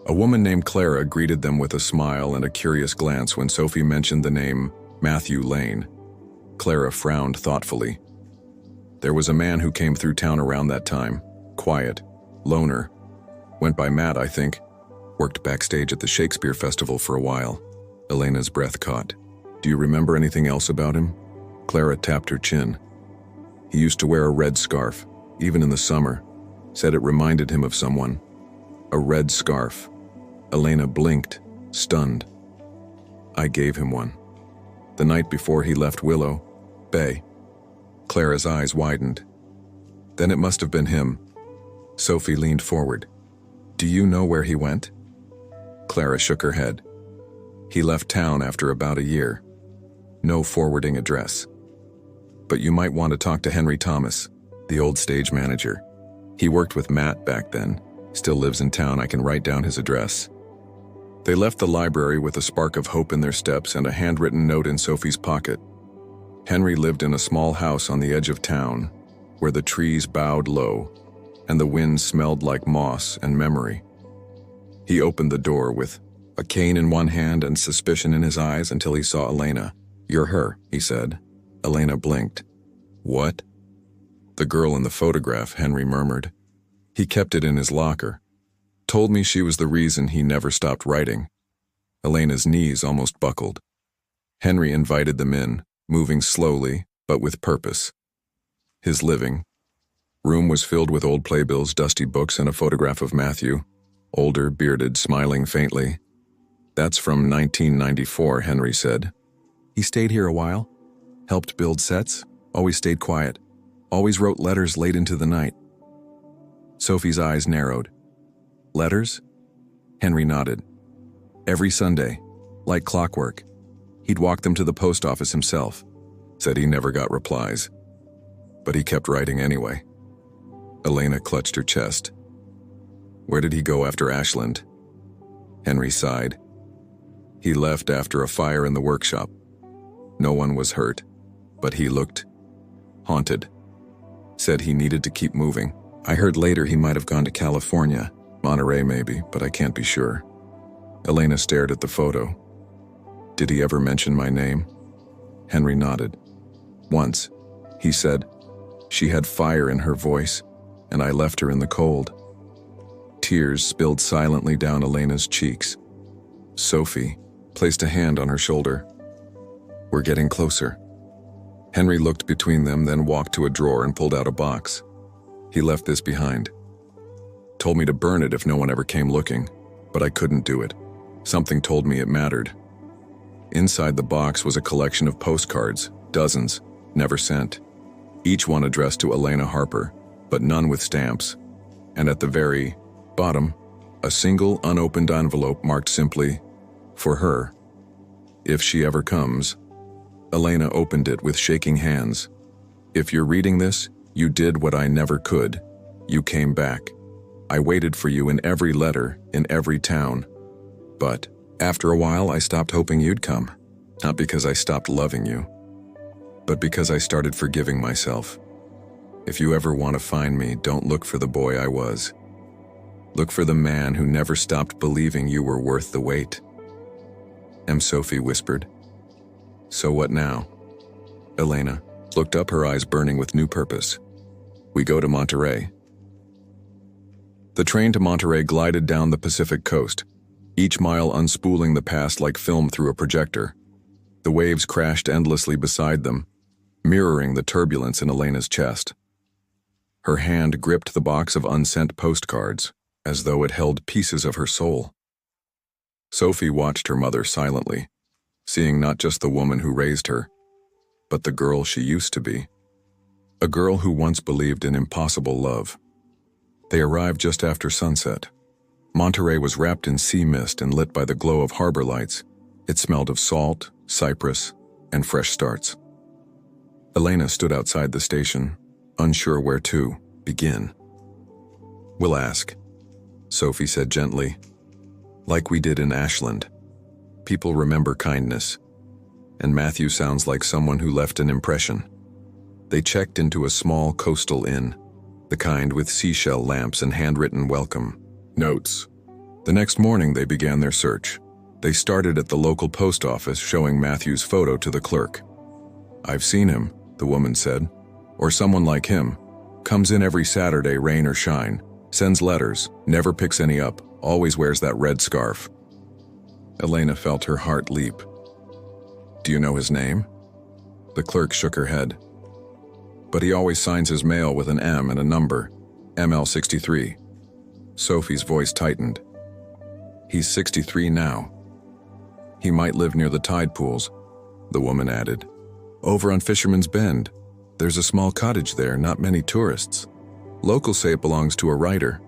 A woman named Clara greeted them with a smile and a curious glance when Sophie mentioned the name Matthew Lane. Clara frowned thoughtfully. There was a man who came through town around that time, quiet, loner. Went by Matt, I think. Worked backstage at the Shakespeare Festival for a while. Elena's breath caught. "Do you remember anything else about him?" Clara tapped her chin. "He used to wear a red scarf, even in the summer. Said it reminded him of someone." A red scarf. Elena blinked, stunned. "I gave him one. The night before he left Willow Bay." Clara's eyes widened. "Then it must have been him." Sophie leaned forward. "Do you know where he went?" Clara shook her head. "He left town after about a year. No forwarding address. But you might want to talk to Henry Thomas, the old stage manager. He worked with Matt back then. Still lives in town. I can write down his address." They left the library with a spark of hope in their steps and a handwritten note in Sophie's pocket. Henry lived in a small house on the edge of town, where the trees bowed low, and the wind smelled like moss and memory. He opened the door with a cane in one hand and suspicion in his eyes until he saw Elena. "You're her," he said. Elena blinked. "What?" "The girl in the photograph," Henry murmured. "He kept it in his locker. Told me she was the reason he never stopped writing." Elena's knees almost buckled. Henry invited them in, moving slowly, but with purpose. His living room was filled with old playbills, dusty books, and a photograph of Matthew, older, bearded, smiling faintly. "That's from 1994, Henry said. "He stayed here a while. Helped build sets. Always stayed quiet. Always wrote letters late into the night." Sophie's eyes narrowed. "Letters?" Henry nodded. "Every Sunday, like clockwork. He'd walk them to the post office himself. Said he never got replies. But he kept writing anyway." Elena clutched her chest. "Where did he go after Ashland?" Henry sighed. "He left after a fire in the workshop. No one was hurt, but he looked haunted. Said he needed to keep moving. I heard later he might have gone to California, Monterey maybe, but I can't be sure." Elena stared at the photo. "Did he ever mention my name?" Henry nodded. "Once. He said she had fire in her voice, and I left her in the cold." Tears spilled silently down Elena's cheeks. Sophie placed a hand on her shoulder. "We're getting closer." Henry looked between them, then walked to a drawer and pulled out a box. "He left this behind. Told me to burn it if no one ever came looking, but I couldn't do it. Something told me it mattered." Inside the box was a collection of postcards, dozens, never sent. Each one addressed to Elena Harper, but none with stamps. And at the very bottom, a single unopened envelope marked simply, "For her. If she ever comes." Elena opened it with shaking hands. "If you're reading this, you did what I never could. You came back. I waited for you in every letter, in every town. But after a while, I stopped hoping you'd come. Not because I stopped loving you, but because I started forgiving myself. If you ever want to find me, don't look for the boy I was. Look for the man who never stopped believing you were worth the wait." Sophie whispered. "So what now?" Elena looked up, her eyes burning with new purpose. "We go to Monterey." The train to Monterey glided down the Pacific coast, each mile unspooling the past like film through a projector. The waves crashed endlessly beside them, mirroring the turbulence in Elena's chest. Her hand gripped the box of unsent postcards, as though it held pieces of her soul. Sophie watched her mother silently, seeing not just the woman who raised her, but the girl she used to be. A girl who once believed in impossible love. They arrived just after sunset. Monterey was wrapped in sea mist and lit by the glow of harbor lights. It smelled of salt, cypress, and fresh starts. Elena stood outside the station, unsure where to begin. "We'll ask," Sophie said gently. "Like we did in Ashland. People remember kindness, and Matthew sounds like someone who left an impression." They checked into a small coastal inn, the kind with seashell lamps and handwritten welcome notes. The next morning they began their search. They started at the local post office, showing Matthew's photo to the clerk. "I've seen him," the woman said. "Or someone like him. Comes in every Saturday, rain or shine. Sends letters, never picks any up, always wears that red scarf." Elena felt her heart leap. "Do you know his name?" The clerk shook her head. "But he always signs his mail with an M and a number, ML63. Sophie's voice tightened. "He's 63 now. He might live near the tide pools," the woman added. "Over on Fisherman's Bend. There's a small cottage there, not many tourists. Locals say it belongs to a writer."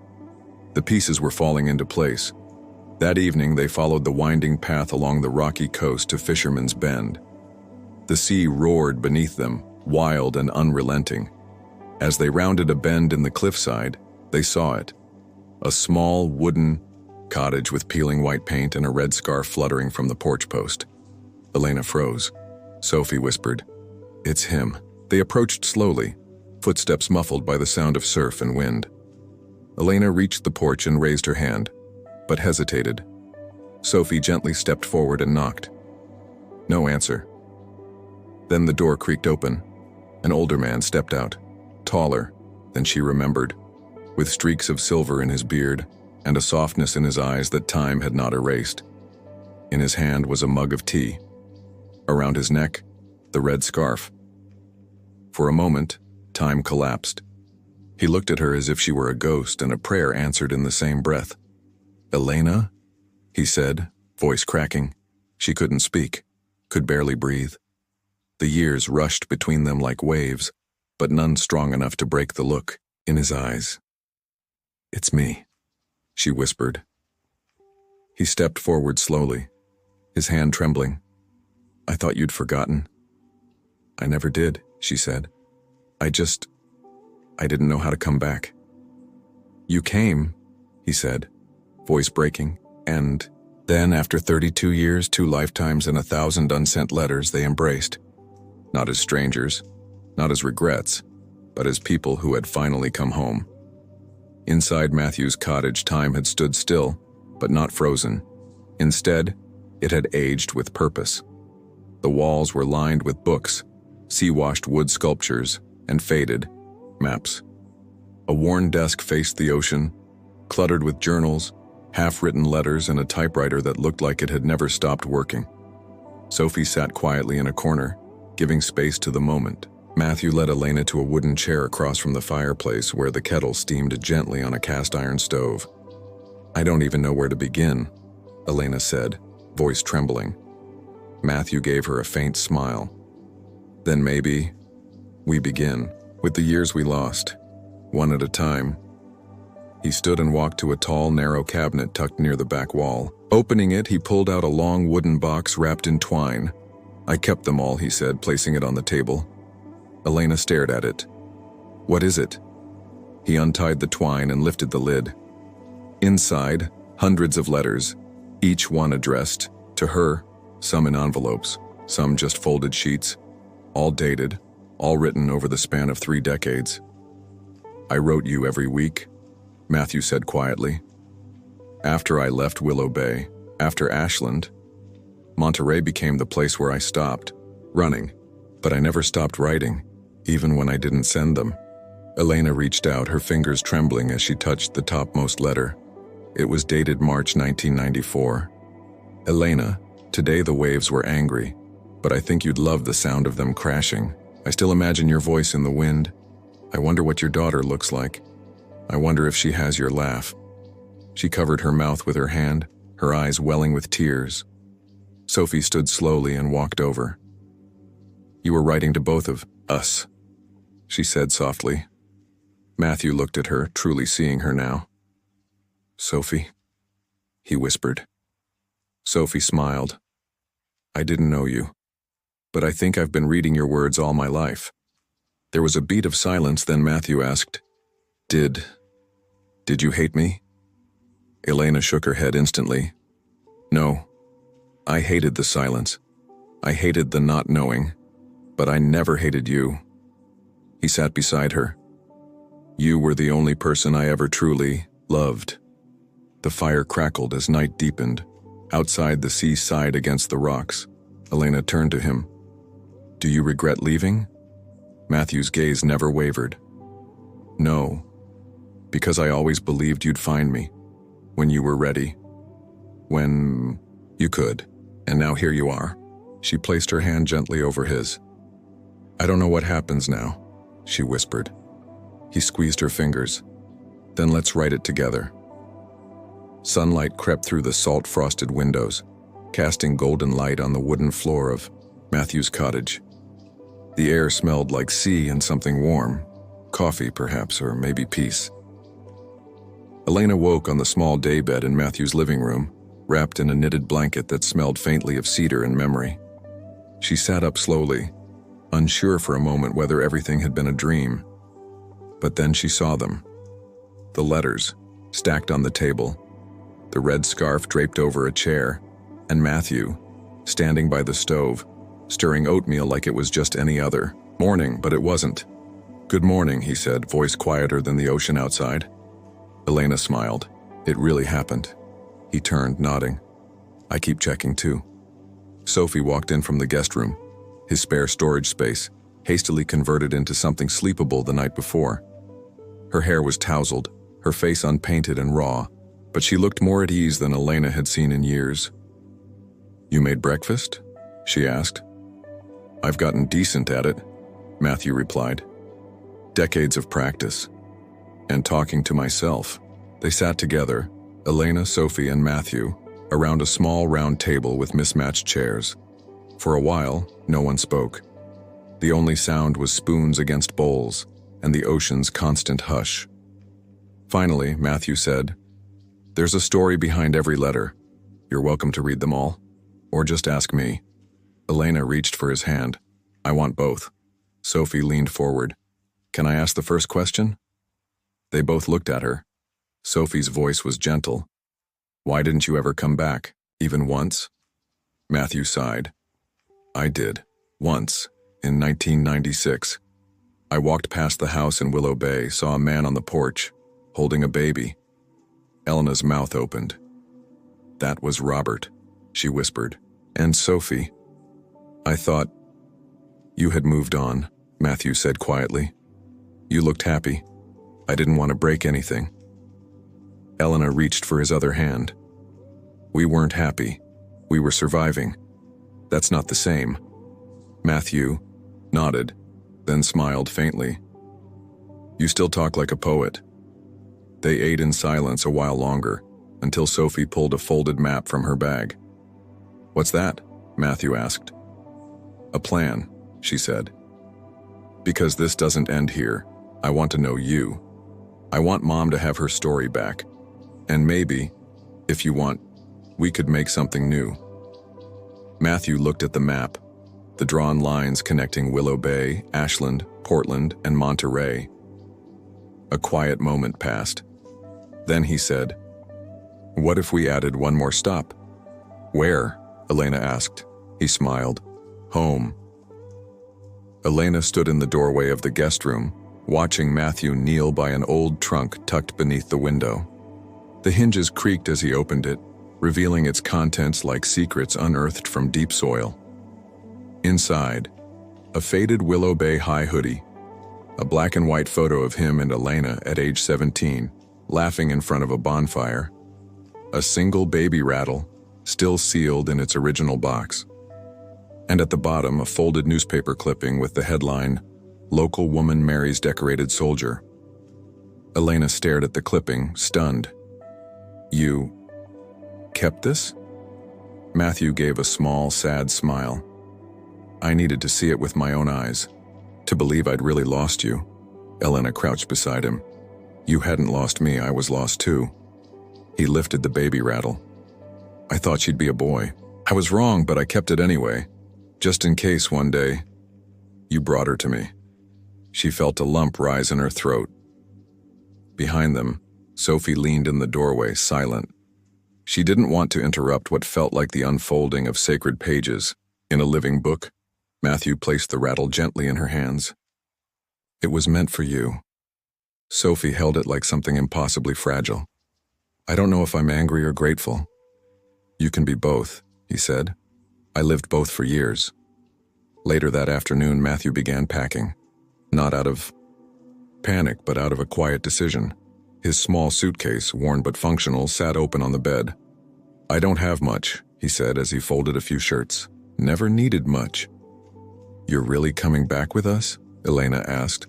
The pieces were falling into place. That evening they followed the winding path along the rocky coast to Fisherman's Bend. The sea roared beneath them, wild and unrelenting. As they rounded a bend in the cliffside, they saw it. A small wooden cottage with peeling white paint and a red scarf fluttering from the porch post. Elena froze. Sophie whispered, "It's him." They approached slowly, footsteps muffled by the sound of surf and wind. Elena reached the porch and raised her hand, but hesitated. Sophie gently stepped forward and knocked. No answer. Then the door creaked open. An older man stepped out, taller than she remembered, with streaks of silver in his beard and a softness in his eyes that time had not erased. In his hand was a mug of tea. Around his neck, the red scarf. For a moment, time collapsed. He looked at her as if she were a ghost, and a prayer answered in the same breath. "Elena?" he said, voice cracking. She couldn't speak, could barely breathe. The years rushed between them like waves, but none strong enough to break the look in his eyes. "It's me," she whispered. He stepped forward slowly, his hand trembling. "I thought you'd forgotten." "I never did," she said. I didn't know how to come back." "You came," he said, voice breaking, "and then after 32 years, 2 lifetimes, and 1,000 unsent letters, they embraced. Not as strangers, not as regrets, but as people who had finally come home." Inside Matthew's cottage, time had stood still, but not frozen. Instead, it had aged with purpose. The walls were lined with books, sea-washed wood sculptures, and faded maps. A worn desk faced the ocean, cluttered with journals, half-written letters, and a typewriter that looked like it had never stopped working. Sophie sat quietly in a corner, giving space to the moment. Matthew led Elena to a wooden chair across from the fireplace where the kettle steamed gently on a cast-iron stove. "I don't even know where to begin," Elena said, voice trembling. Matthew gave her a faint smile. "Then maybe we begin with the years we lost, one at a time." He stood and walked to a tall, narrow cabinet tucked near the back wall. Opening it, he pulled out a long wooden box wrapped in twine. "I kept them all," he said, placing it on the table. Elena stared at it. "What is it?" He untied the twine and lifted the lid. Inside, hundreds of letters, each one addressed to her, some in envelopes, some just folded sheets, all dated, all written over the span of 3 decades. "I wrote you every week," Matthew said quietly. "After I left Willow Bay, after Ashland, Monterey became the place where I stopped running, but I never stopped writing, even when I didn't send them." Elena reached out, her fingers trembling as she touched the topmost letter. It was dated March 1994. "Elena, today the waves were angry. but I think you'd love the sound of them crashing. I still imagine your voice in the wind. I wonder what your daughter looks like. I wonder if she has your laugh." She covered her mouth with her hand, her eyes welling with tears. Sophie stood slowly and walked over. "You were writing to both of us," she said softly. Matthew looked at her, truly seeing her now. "Sophie?" he whispered. Sophie smiled. "I didn't know you, but I think I've been reading your words all my life." There was a beat of silence, then Matthew asked, Did you hate me?" Elena shook her head instantly. "No. I hated the silence. I hated the not knowing, but I never hated you." He sat beside her. "You were the only person I ever truly loved." The fire crackled as night deepened. Outside, the sea sighed against the rocks. Elena turned to him. "Do you regret leaving?" Matthew's gaze never wavered. "No, because I always believed you'd find me, when you were ready, when you could, and now here you are." She placed her hand gently over his. "I don't know what happens now," she whispered. He squeezed her fingers. "Then let's write it together." Sunlight crept through the salt-frosted windows, casting golden light on the wooden floor of Matthew's cottage. The air smelled like sea and something warm, coffee perhaps, or maybe peace. Elena woke on the small daybed in Matthew's living room, wrapped in a knitted blanket that smelled faintly of cedar and memory. She sat up slowly, unsure for a moment whether everything had been a dream. But then she saw them. The letters, stacked on the table, the red scarf draped over a chair, and Matthew, standing by the stove, stirring oatmeal like it was just any other morning, but it wasn't. "Good morning," he said, voice quieter than the ocean outside. Elena smiled. "It really happened." He turned, nodding. "I keep checking too." Sophie walked in from the guest room, his spare storage space, hastily converted into something sleepable the night before. Her hair was tousled, her face unpainted and raw, but she looked more at ease than Elena had seen in years. "You made breakfast?" she asked. "I've gotten decent at it," Matthew replied. "Decades of practice. And talking to myself." They sat together, Elena, Sophie, and Matthew, around a small round table with mismatched chairs. For a while, no one spoke. The only sound was spoons against bowls and the ocean's constant hush. Finally, Matthew said, "There's a story behind every letter. You're welcome to read them all, or just ask me." Elena reached for his hand. "I want both." Sophie leaned forward. "Can I ask the first question?" They both looked at her. Sophie's voice was gentle. "Why didn't you ever come back, even once?" Matthew sighed. "I did, once, in 1996. I walked past the house in Willow Bay, saw a man on the porch, holding a baby." Elena's mouth opened. "That was Robert," she whispered. "And Sophie. I thought you had moved on," Matthew said quietly. "You looked happy. I didn't want to break anything." Elena reached for his other hand. "We weren't happy. We were surviving. That's not the same." Matthew nodded, then smiled faintly. "You still talk like a poet." They ate in silence a while longer, until Sophie pulled a folded map from her bag. "What's that?" Matthew asked. "A plan," she said. "Because this doesn't end here. I want to know you. I want Mom to have her story back. And maybe, if you want, we could make something new." Matthew looked at the map, the drawn lines connecting Willow Bay, Ashland, Portland, and Monterey. A quiet moment passed. Then he said, "What if we added one more stop?" "Where?" Elena asked. He smiled. "Home." Elena stood in the doorway of the guest room, watching Matthew kneel by an old trunk tucked beneath the window. The hinges creaked as he opened it, revealing its contents like secrets unearthed from deep soil. Inside, a faded Willow Bay high hoodie, a black and white photo of him and Elena at age 17, laughing in front of a bonfire, a single baby rattle, still sealed in its original box. and at the bottom a folded newspaper clipping with the headline, "Local woman marries decorated soldier." Elena stared at the clipping, stunned. "You kept this?" Matthew gave a small, sad smile. "I needed to see it with my own eyes, to believe I'd really lost you." Elena crouched beside him. "You hadn't lost me, I was lost too." He lifted the baby rattle. "I thought she'd be a boy. I was wrong, but I kept it anyway, just in case one day you brought her to me." She felt a lump rise in her throat. Behind them, Sophie leaned in the doorway, silent. She didn't want to interrupt what felt like the unfolding of sacred pages in a living book. Matthew placed the rattle gently in her hands. "It was meant for you." Sophie held it like something impossibly fragile. "I don't know if I'm angry or grateful." "You can be both," he said. "I lived both for years." Later that afternoon, Matthew began packing. Not out of panic, but out of a quiet decision. His small suitcase, worn but functional, sat open on the bed. "I don't have much," he said as he folded a few shirts. "Never needed much." "You're really coming back with us?" Elena asked.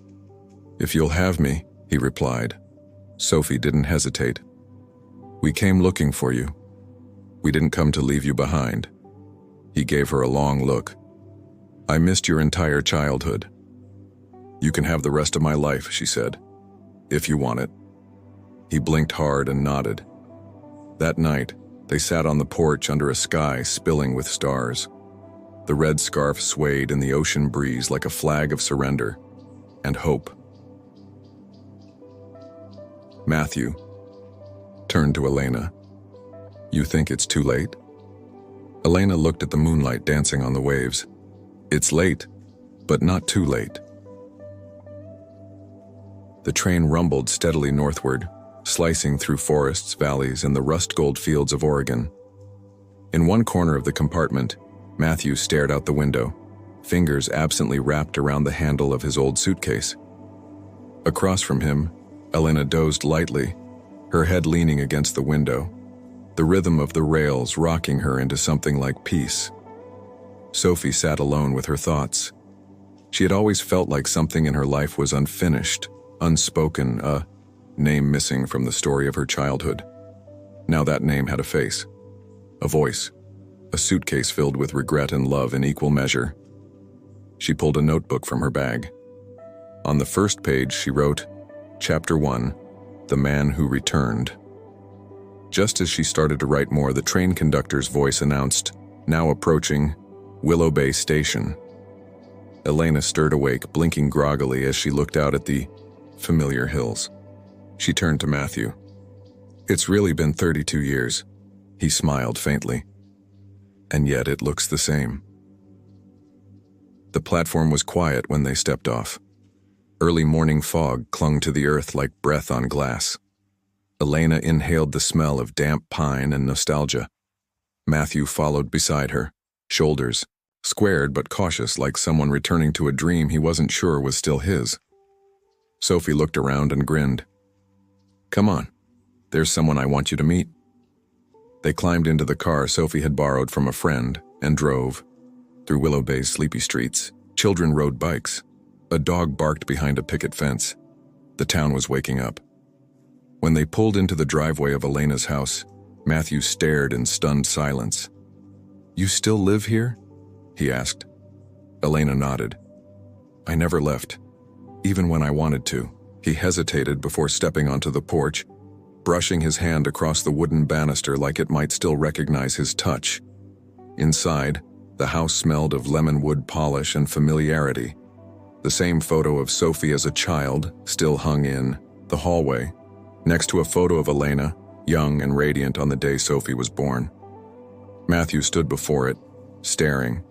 "If you'll have me," he replied. Sophie didn't hesitate. "We came looking for you. We didn't come to leave you behind." He gave her a long look. "I missed your entire childhood." "You can have the rest of my life," she said, "if you want it." He blinked hard and nodded. That night, they sat on the porch under a sky spilling with stars. The red scarf swayed in the ocean breeze like a flag of surrender and hope. Matthew turned to Elena. "You think it's too late?" Elena looked at the moonlight dancing on the waves. "It's late, but not too late." The train rumbled steadily northward, slicing through forests, valleys, and the rust-gold fields of Oregon. In one corner of the compartment, Matthew stared out the window, fingers absently wrapped around the handle of his old suitcase. Across from him, Elena dozed lightly, her head leaning against the window, the rhythm of the rails rocking her into something like peace. Sophie sat alone with her thoughts. She had always felt like something in her life was unfinished, unspoken, a name missing from the story of her childhood. Now that name had a face, a voice, a suitcase filled with regret and love in equal measure. She pulled a notebook from her bag. On the first page, she wrote, Chapter 1, The Man Who Returned. Just as she started to write more, the train conductor's voice announced, "Now approaching Willow Bay Station." Elena stirred awake, blinking groggily as she looked out at the familiar hills. She turned to Matthew. "It's really been 32 years. He smiled faintly. "And yet it looks the same." The platform was quiet when they stepped off. Early morning fog clung to the earth like breath on glass. Elena inhaled the smell of damp pine and nostalgia. Matthew followed beside her, shoulders squared but cautious, like someone returning to a dream he wasn't sure was still his. Sophie looked around and grinned. "Come on, there's someone I want you to meet." They climbed into the car Sophie had borrowed from a friend and drove. Through Willow Bay's sleepy streets, children rode bikes. A dog barked behind a picket fence. The town was waking up. When they pulled into the driveway of Elena's house, Matthew stared in stunned silence. "You still live here?" he asked. Elena nodded. "I never left, even when I wanted to." He hesitated before stepping onto the porch, brushing his hand across the wooden banister like it might still recognize his touch. Inside, the house smelled of lemon wood polish and familiarity. The same photo of Sophie as a child still hung in the hallway, next to a photo of Elena, young and radiant on the day Sophie was born. Matthew stood before it, staring.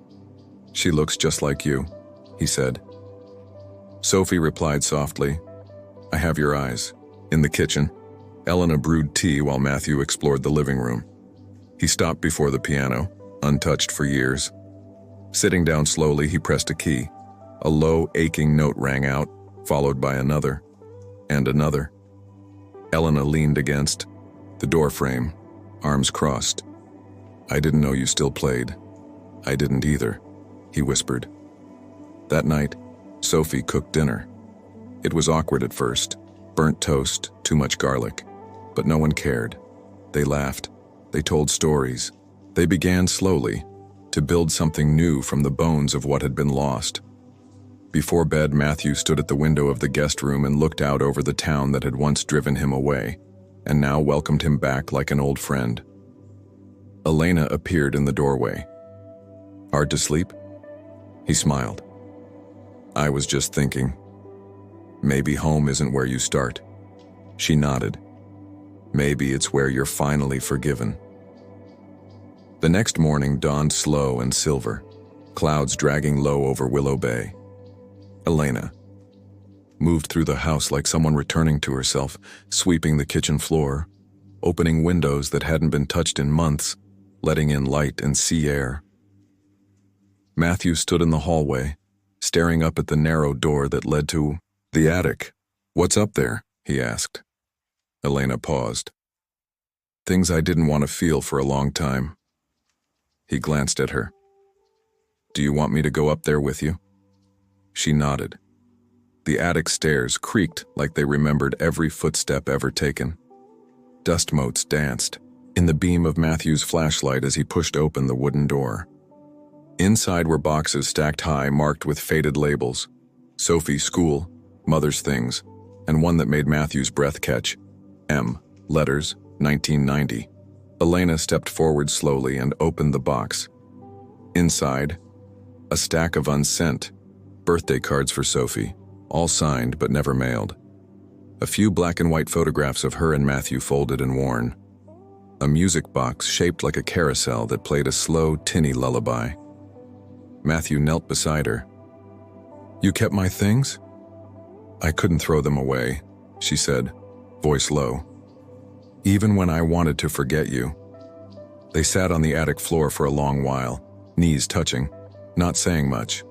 "She looks just like you," he said. Sophie replied softly, "I have your eyes." In the kitchen, Elena brewed tea while Matthew explored the living room. He stopped before the piano, untouched for years. Sitting down slowly, he pressed a key. A low, aching note rang out, followed by another, and another. Elena leaned against the doorframe, arms crossed. "I didn't know you still played." "I didn't either." he whispered. That night, Sophie cooked dinner. It was awkward at first. Burnt toast, too much garlic. But no one cared. They laughed. They told stories. They began slowly to build something new from the bones of what had been lost. Before bed, Matthew stood at the window of the guest room and looked out over the town that had once driven him away, and now welcomed him back like an old friend. Elena appeared in the doorway. Hard to sleep? He smiled. I was just thinking. Maybe home isn't where you start. She nodded. Maybe it's where you're finally forgiven. The next morning dawned slow and silver, clouds dragging low over Willow Bay. Elena moved through the house like someone returning to herself, sweeping the kitchen floor, opening windows that hadn't been touched in months, letting in light and sea air. Matthew stood in the hallway, staring up at the narrow door that led to the attic. What's up there? He asked. Elena paused. Things I didn't want to feel for a long time. He glanced at her. Do you want me to go up there with you? She nodded. The attic stairs creaked like they remembered every footstep ever taken. Dust motes danced in the beam of Matthew's flashlight as he pushed open the wooden door. Inside were boxes stacked high marked with faded labels. Sophie's school, mother's things, and one that made Matthew's breath catch. M. Letters, 1990. Elena stepped forward slowly and opened the box. Inside, a stack of unsent birthday cards for Sophie, all signed but never mailed. A few black and white photographs of her and Matthew folded and worn. A music box shaped like a carousel that played a slow, tinny lullaby. Matthew knelt beside her. You kept my things? I couldn't throw them away, she said, voice low. Even when I wanted to forget you. They sat on the attic floor for a long while, knees touching, not saying much,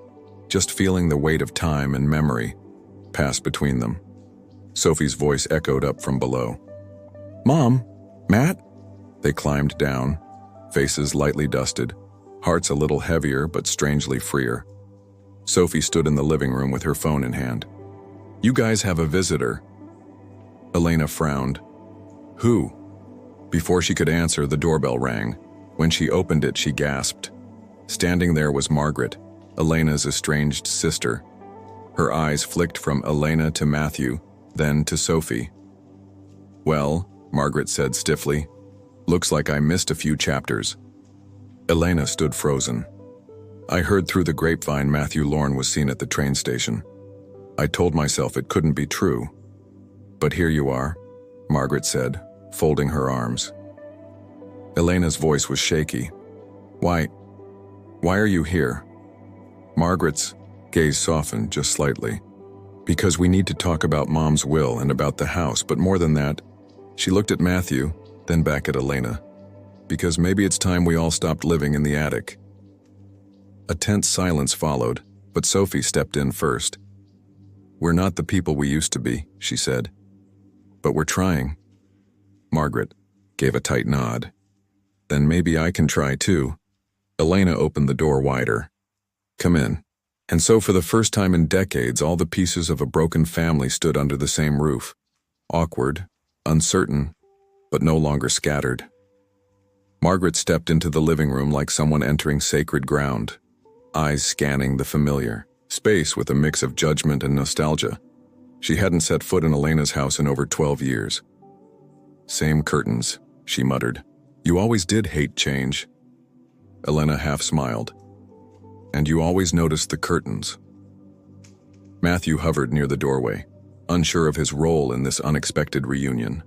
just feeling the weight of time and memory pass between them. Sophie's voice echoed up from below. Mom? Matt? They climbed down, faces lightly dusted, hearts a little heavier but strangely freer. Sophie stood in the living room with her phone in hand. You guys have a visitor. Elena frowned. Who? Before she could answer, the doorbell rang. When she opened it, she gasped. Standing there was Margaret, Elena's estranged sister. Her eyes flicked from Elena to Matthew, then to Sophie. Well, Margaret said stiffly, looks like I missed a few chapters. Elena stood frozen. I heard through the grapevine Matthew Lorne was seen at the train station. I told myself it couldn't be true. But here you are, Margaret said, folding her arms. Elena's voice was shaky. Why are you here? Margaret's gaze softened just slightly. Because we need to talk about Mom's will and about the house, but more than that, she looked at Matthew, then back at Elena. Because maybe it's time we all stopped living in the attic. A tense silence followed, but Sophie stepped in first. We're not the people we used to be, she said. But we're trying. Margaret gave a tight nod. Then maybe I can try too. Elena opened the door wider. Come in. And so for the first time in decades, all the pieces of a broken family stood under the same roof. Awkward, uncertain, but no longer scattered. Margaret stepped into the living room like someone entering sacred ground, eyes scanning the familiar space with a mix of judgment and nostalgia. She hadn't set foot in Elena's house in over 12 years. Same curtains, she muttered. You always did hate change. Elena half smiled. And you always noticed the curtains. Matthew hovered near the doorway, unsure of his role in this unexpected reunion.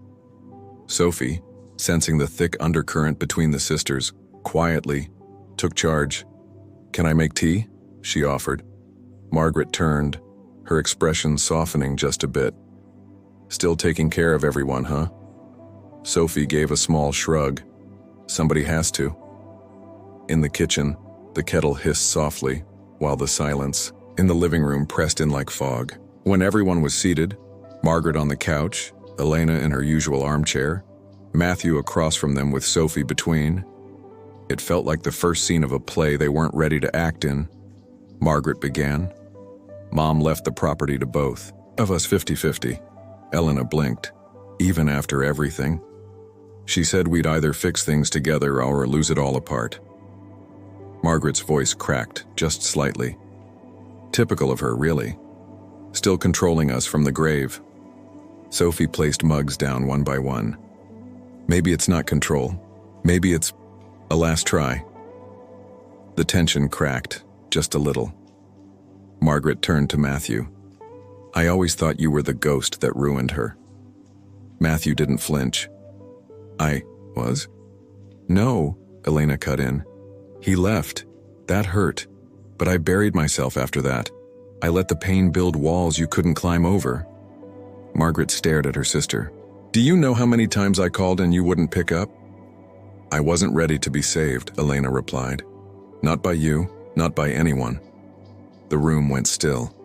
Sophie, sensing the thick undercurrent between the sisters, quietly took charge. Can I make tea? She offered. Margaret turned, her expression softening just a bit. Still taking care of everyone, huh? Sophie gave a small shrug. Somebody has to. In the kitchen, the kettle hissed softly, while the silence in the living room pressed in like fog. When everyone was seated, Margaret on the couch, Elena in her usual armchair, Matthew across from them with Sophie between, it felt like the first scene of a play they weren't ready to act in, Margaret began. Mom left the property to both of us 50-50. Elena blinked. Even after everything? She said we'd either fix things together or lose it all apart. Margaret's voice cracked, just slightly. Typical of her, really. Still controlling us from the grave. Sophie placed mugs down one by one. Maybe it's not control. Maybe it's a last try. The tension cracked, just a little. Margaret turned to Matthew. I always thought you were the ghost that ruined her. Matthew didn't flinch. I was? No, Elena cut in. He left. That hurt. But I buried myself after that. I let the pain build walls you couldn't climb over. Margaret stared at her sister. Do you know how many times I called and you wouldn't pick up? I wasn't ready to be saved, Elena replied. Not by you, not by anyone. The room went still.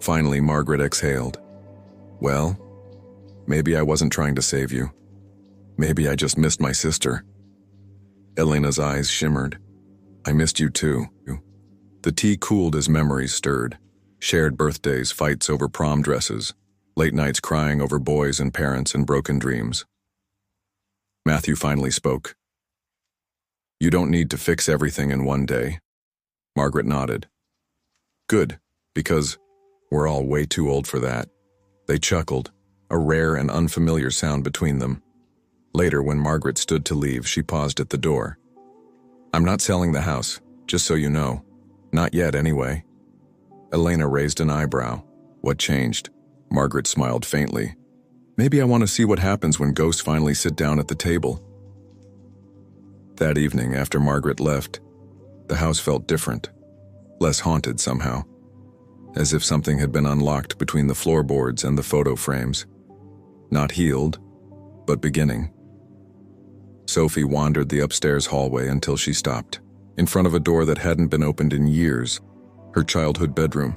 Finally, Margaret exhaled. Well, maybe I wasn't trying to save you. Maybe I just missed my sister. Elena's eyes shimmered. I missed you too. The tea cooled as memories stirred. Shared birthdays, fights over prom dresses, late nights crying over boys and parents and broken dreams. Matthew finally spoke. You don't need to fix everything in one day. Margaret nodded. Good, because we're all way too old for that. They chuckled, a rare and unfamiliar sound between them. Later, when Margaret stood to leave, she paused at the door. I'm not selling the house, just so you know. Not yet, anyway. Elena raised an eyebrow. What changed? Margaret smiled faintly. Maybe I want to see what happens when ghosts finally sit down at the table. That evening, after Margaret left, the house felt different, less haunted somehow, as if something had been unlocked between the floorboards and the photo frames. Not healed, but beginning. Sophie wandered the upstairs hallway until she stopped, in front of a door that hadn't been opened in years, her childhood bedroom.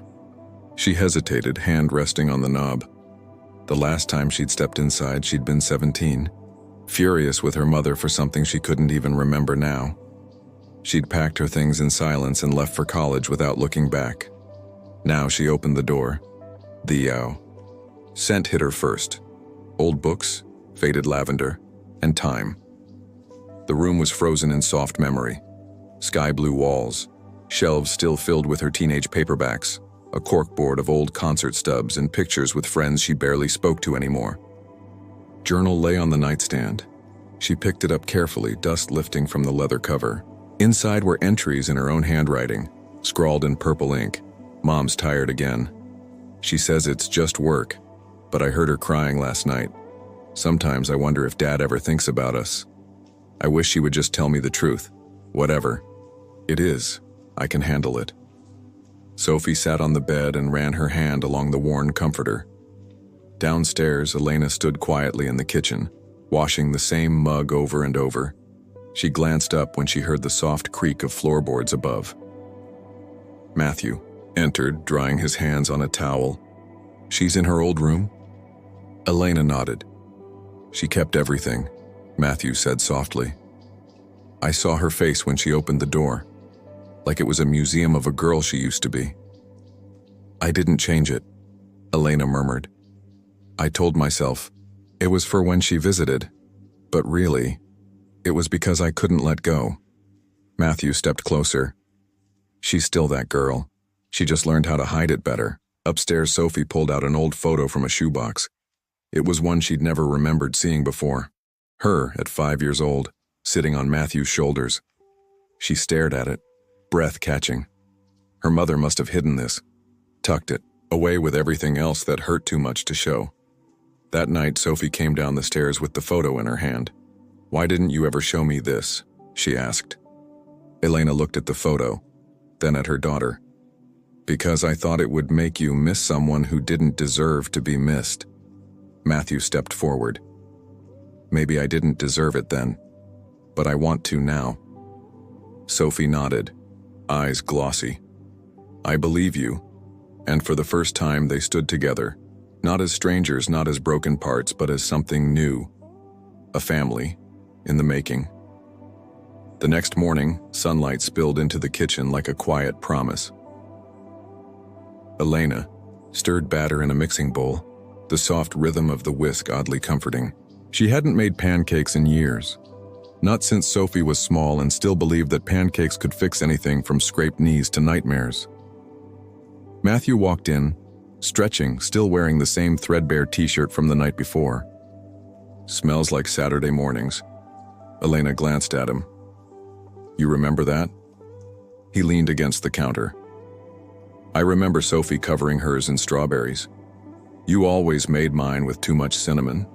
She hesitated, hand resting on the knob. The last time she'd stepped inside, she'd been 17, furious with her mother for something she couldn't even remember now. She'd packed her things in silence and left for college without looking back. Now she opened the door. The scent hit her first. Old books, faded lavender, and time. The room was frozen in soft memory. Sky blue walls, shelves still filled with her teenage paperbacks, a corkboard of old concert stubs and pictures with friends she barely spoke to anymore. Journal lay on the nightstand. She picked it up carefully, dust lifting from the leather cover. Inside were entries in her own handwriting, scrawled in purple ink. Mom's tired again. She says it's just work, but I heard her crying last night. Sometimes I wonder if Dad ever thinks about us. I wish she would just tell me the truth. Whatever it is, I can handle it. Sophie sat on the bed and ran her hand along the worn comforter. Downstairs, Elena stood quietly in the kitchen, washing the same mug over and over. She glanced up when she heard the soft creak of floorboards above. Matthew entered, drying his hands on a towel. She's in her old room? Elena nodded. She kept everything, Matthew said softly. I saw her face when she opened the door, like it was a museum of a girl she used to be. I didn't change it, Elena murmured. I told myself it was for when she visited, but really, it was because I couldn't let go. Matthew stepped closer. She's still that girl. She just learned how to hide it better. Upstairs, Sophie pulled out an old photo from a shoebox. It was one she'd never remembered seeing before. Her, at 5 years old, sitting on Matthew's shoulders. She stared at it, breath catching. Her mother must have hidden this, tucked it, away with everything else that hurt too much to show. That night, Sophie came down the stairs with the photo in her hand. Why didn't you ever show me this? She asked. Elena looked at the photo, then at her daughter. Because I thought it would make you miss someone who didn't deserve to be missed. Matthew stepped forward. Maybe I didn't deserve it then, but I want to now. Sophie nodded, eyes glossy. I believe you. And for the first time, they stood together, not as strangers, not as broken parts, but as something new. A family, in the making. The next morning, sunlight spilled into the kitchen like a quiet promise. Elena stirred batter in a mixing bowl, the soft rhythm of the whisk oddly comforting. She hadn't made pancakes in years. Not since Sophie was small and still believed that pancakes could fix anything from scraped knees to nightmares. Matthew walked in, stretching, still wearing the same threadbare t-shirt from the night before. "Smells like Saturday mornings." Elena glanced at him. "You remember that?" He leaned against the counter. "I remember Sophie covering hers in strawberries. You always made mine with too much cinnamon.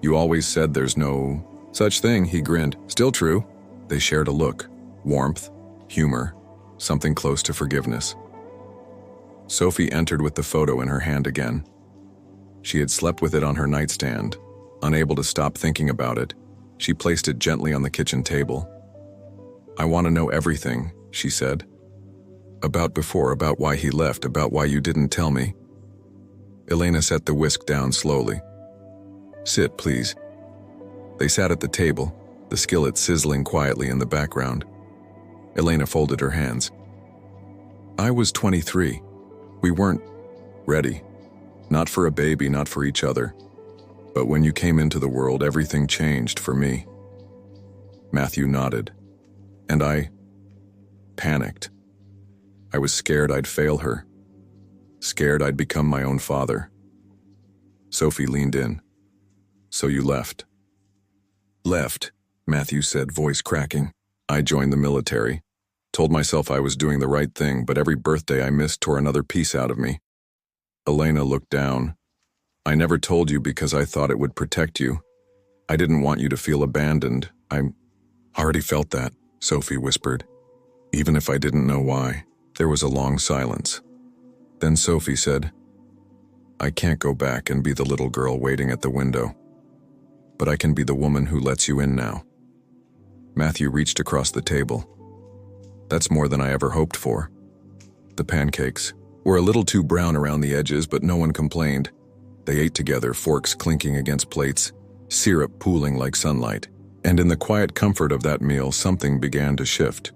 You always said there's no such thing," he grinned. "Still true." They shared a look, warmth, humor, something close to forgiveness. Sophie entered with the photo in her hand again. She had slept with it on her nightstand. Unable to stop thinking about it, she placed it gently on the kitchen table. "I want to know everything," she said. "About before, about why he left, about why you didn't tell me." Elena set the whisk down slowly. "Sit, please." They sat at the table, the skillet sizzling quietly in the background. Elena folded her hands. "I was 23. We weren't ready. Not for a baby, not for each other. But when you came into the world, everything changed for me." Matthew nodded. "And I panicked. I was scared I'd fail her. Scared I'd become my own father." Sophie leaned in. "So you left?" "Left," Matthew said, voice cracking. "I joined the military. Told myself I was doing the right thing, but every birthday I missed tore another piece out of me." Elena looked down. "I never told you because I thought it would protect you. I didn't want you to feel abandoned. I already felt that," Sophie whispered. "Even if I didn't know why." There was a long silence. Then Sophie said, "I can't go back and be the little girl waiting at the window. But I can be the woman who lets you in now." Matthew reached across the table. "That's more than I ever hoped for." The pancakes were a little too brown around the edges, but no one complained. They ate together, forks clinking against plates, syrup pooling like sunlight. And in the quiet comfort of that meal, something began to shift.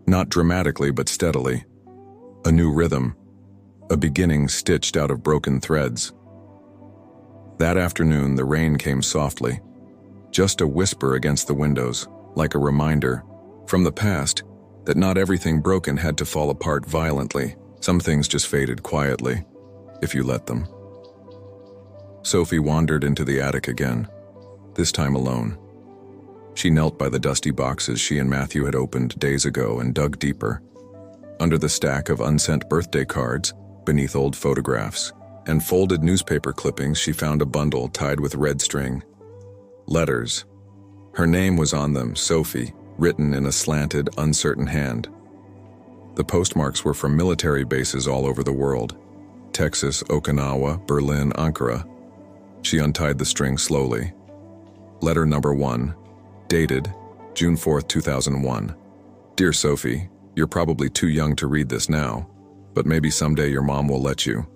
Not dramatically, but steadily. A new rhythm. A beginning stitched out of broken threads. That afternoon, the rain came softly. Just a whisper against the windows, like a reminder, from the past, that not everything broken had to fall apart violently. Some things just faded quietly, if you let them. Sophie wandered into the attic again, this time alone. She knelt by the dusty boxes she and Matthew had opened days ago and dug deeper. Under the stack of unsent birthday cards, beneath old photographs, and folded newspaper clippings, she found a bundle tied with red string. Letters. Her name was on them, Sophie, written in a slanted, uncertain hand. The postmarks were from military bases all over the world. Texas, Okinawa, Berlin, Ankara. She untied the string slowly. Letter number 1, dated June 4th, 2001. "Dear Sophie, you're probably too young to read this now, but maybe someday your mom will let you.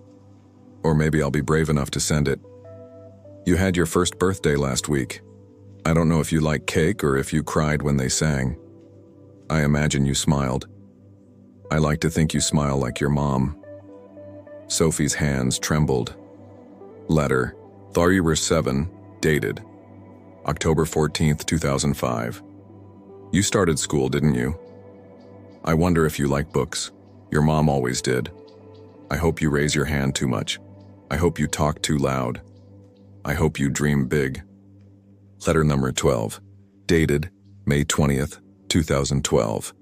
Or maybe I'll be brave enough to send it. You had your first birthday last week. I don't know if you like cake or if you cried when they sang. I imagine you smiled. I like to think you smile like your mom." Sophie's hands trembled. Letter, Tharur 7, dated October 14th, 2005. "You started school, didn't you? I wonder if you like books. Your mom always did. I hope you raise your hand too much. I hope you talk too loud. I hope you dream big." Letter number 12, dated May 20th, 2012.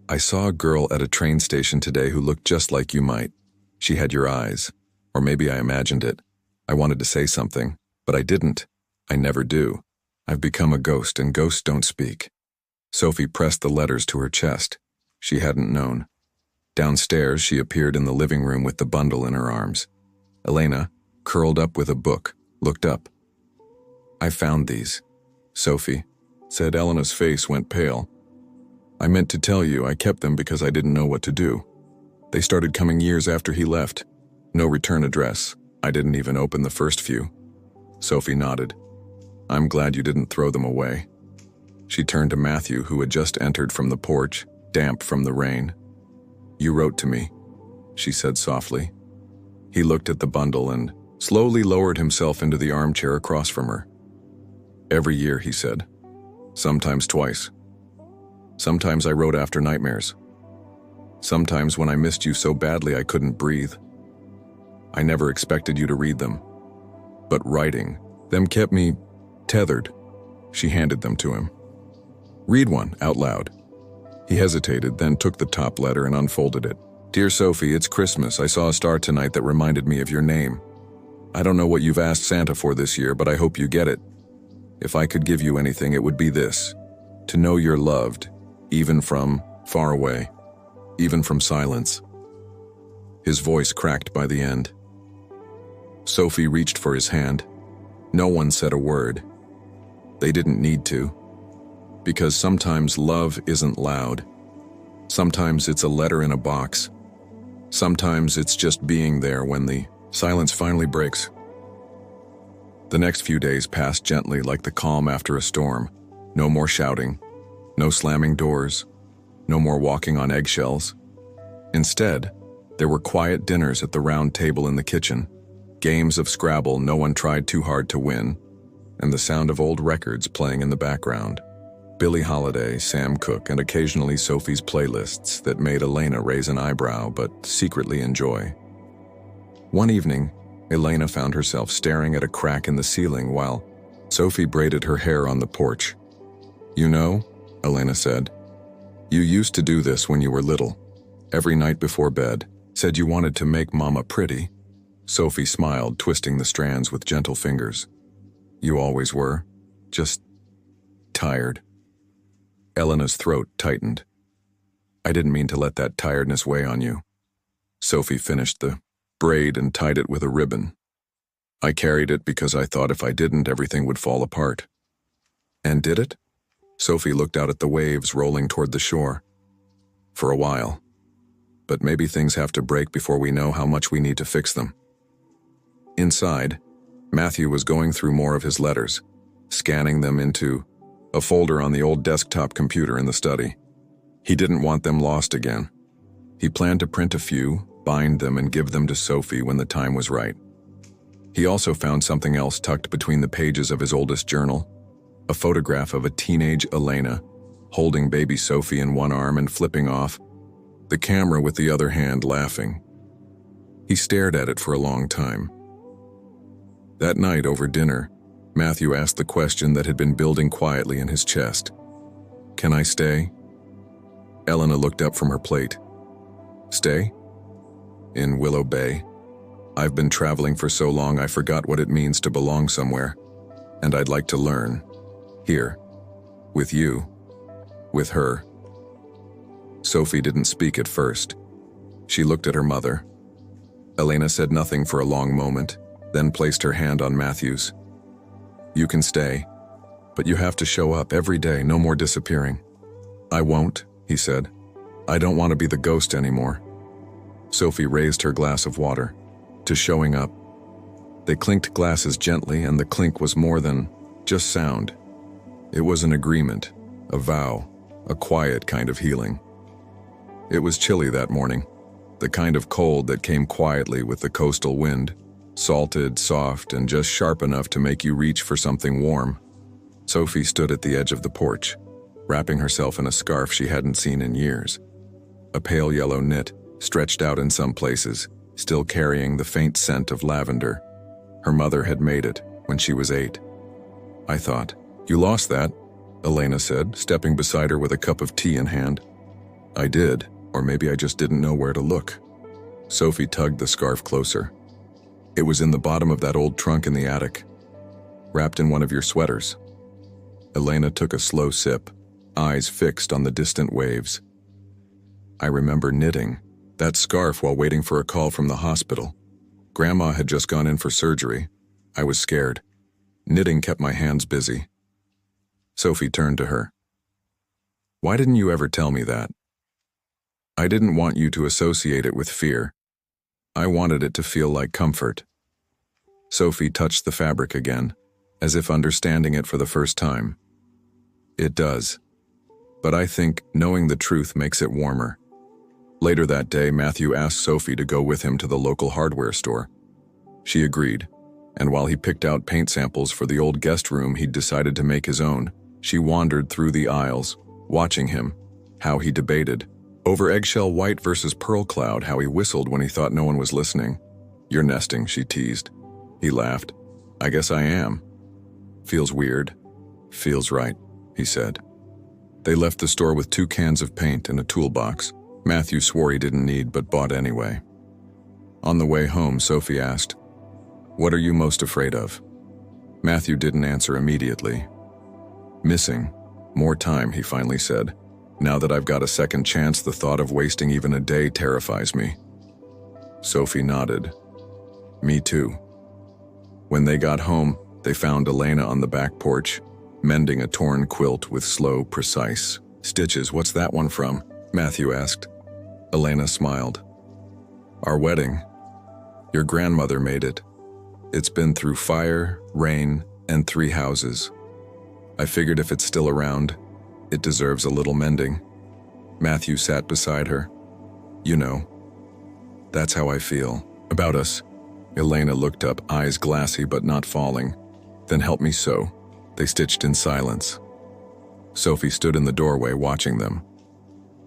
"I saw a girl at a train station today who looked just like you might. She had your eyes. Or maybe I imagined it. I wanted to say something, but I didn't. I never do. I've become a ghost, and ghosts don't speak." Sophie pressed the letters to her chest. She hadn't known. Downstairs, she appeared in the living room with the bundle in her arms. Elena, curled up with a book, looked up. "I found these," Sophie said. Elena's face went pale. "I meant to tell you, I kept them because I didn't know what to do. They started coming years after he left. No return address. I didn't even open the first few." Sophie nodded. "I'm glad you didn't throw them away." She turned to Matthew, who had just entered from the porch, damp from the rain. "You wrote to me. she said softly. He looked at the bundle and slowly lowered himself into the armchair across from her. Every year, he said. Sometimes twice. Sometimes I wrote after nightmares. Sometimes when I missed you so badly I couldn't breathe. I never expected you to read them. But writing them kept me tethered. She handed them to him. Read one, out loud. He hesitated, then took the top letter and unfolded it. Dear Sophie, it's Christmas. I saw a star tonight that reminded me of your name. I don't know what you've asked Santa for this year, but I hope you get it. If I could give you anything, it would be this: to know you're loved, even from far away, even from silence. His voice cracked by the end. Sophie reached for his hand. No one said a word. They didn't need to. Because sometimes love isn't loud. Sometimes it's a letter in a box. Sometimes it's just being there when the silence finally breaks. The next few days passed gently, like the calm after a storm. No more shouting, no slamming doors, no more walking on eggshells. Instead, there were quiet dinners at the round table in the kitchen, games of Scrabble no one tried too hard to win, and the sound of old records playing in the background. Billie Holiday, Sam Cooke, and occasionally Sophie's playlists that made Elena raise an eyebrow but secretly enjoy. One evening, Elena found herself staring at a crack in the ceiling while Sophie braided her hair on the porch. You know, Elena said, you used to do this when you were little. Every night before bed, said you wanted to make Mama pretty. Sophie smiled, twisting the strands with gentle fingers. You always were, just tired. Elena's throat tightened. I didn't mean to let that tiredness weigh on you. Sophie finished the braid and tied it with a ribbon. I carried it because I thought if I didn't, everything would fall apart. And did it? Sophie looked out at the waves rolling toward the shore. For a while. But maybe things have to break before we know how much we need to fix them. Inside, Matthew was going through more of his letters, scanning them into a folder on the old desktop computer in the study. He didn't want them lost again. He planned to print a few, bind them, and give them to Sophie when the time was right. He also found something else tucked between the pages of his oldest journal, a photograph of a teenage Elena, holding baby Sophie in one arm and flipping off, the camera with the other hand, laughing. He stared at it for a long time. That night over dinner, Matthew asked the question that had been building quietly in his chest. Can I stay? Elena looked up from her plate. Stay? In Willow Bay? I've been traveling for so long I forgot what it means to belong somewhere, and I'd like to learn. Here. With you. With her. Sophie didn't speak at first. She looked at her mother. Elena said nothing for a long moment, then placed her hand on Matthew's. You can stay, but you have to show up every day, no more disappearing. I won't, he said. I don't want to be the ghost anymore. Sophie raised her glass of water. To showing up. They clinked glasses gently, and the clink was more than just sound. It was an agreement, a vow, a quiet kind of healing. It was chilly that morning, the kind of cold that came quietly with the coastal wind, salted, soft, and just sharp enough to make you reach for something warm. Sophie stood at the edge of the porch, wrapping herself in a scarf she hadn't seen in years. A pale yellow knit, stretched out in some places, still carrying the faint scent of lavender. Her mother had made it when she was 8. I thought, you lost that, Elena said, stepping beside her with a cup of tea in hand. I did, or maybe I just didn't know where to look. Sophie tugged the scarf closer. It was in the bottom of that old trunk in the attic, wrapped in one of your sweaters. Elena took a slow sip, eyes fixed on the distant waves. I remember knitting that scarf while waiting for a call from the hospital. Grandma had just gone in for surgery. I was scared. Knitting kept my hands busy. Sophie turned to her. Why didn't you ever tell me that? I didn't want you to associate it with fear. I wanted it to feel like comfort. Sophie touched the fabric again, as if understanding it for the first time. It does. But I think knowing the truth makes it warmer. Later that day, Matthew asked Sophie to go with him to the local hardware store. She agreed, and while he picked out paint samples for the old guest room he'd decided to make his own, she wandered through the aisles, watching him, how he debated. Over eggshell white versus pearl cloud, how he whistled when he thought no one was listening. "You're nesting," she teased. He laughed. "I guess I am." "Feels weird." "Feels right," he said. They left the store with 2 cans of paint and a toolbox. Matthew swore he didn't need, but bought anyway. On the way home, Sophie asked, "What are you most afraid of?" Matthew didn't answer immediately. "Missing. More time," he finally said. "Now that I've got a second chance, the thought of wasting even a day terrifies me." Sophie nodded. "Me too." When they got home, they found Elena on the back porch, mending a torn quilt with slow, precise stitches. "What's that one from?" Matthew asked. Elena smiled. "Our wedding. Your grandmother made it. It's been through fire, rain, and 3 houses. I figured if it's still around, it deserves a little mending." Matthew sat beside her. "You know, that's how I feel about us." Elena looked up, eyes glassy but not falling. "Then help me sew." They stitched in silence. Sophie stood in the doorway watching them.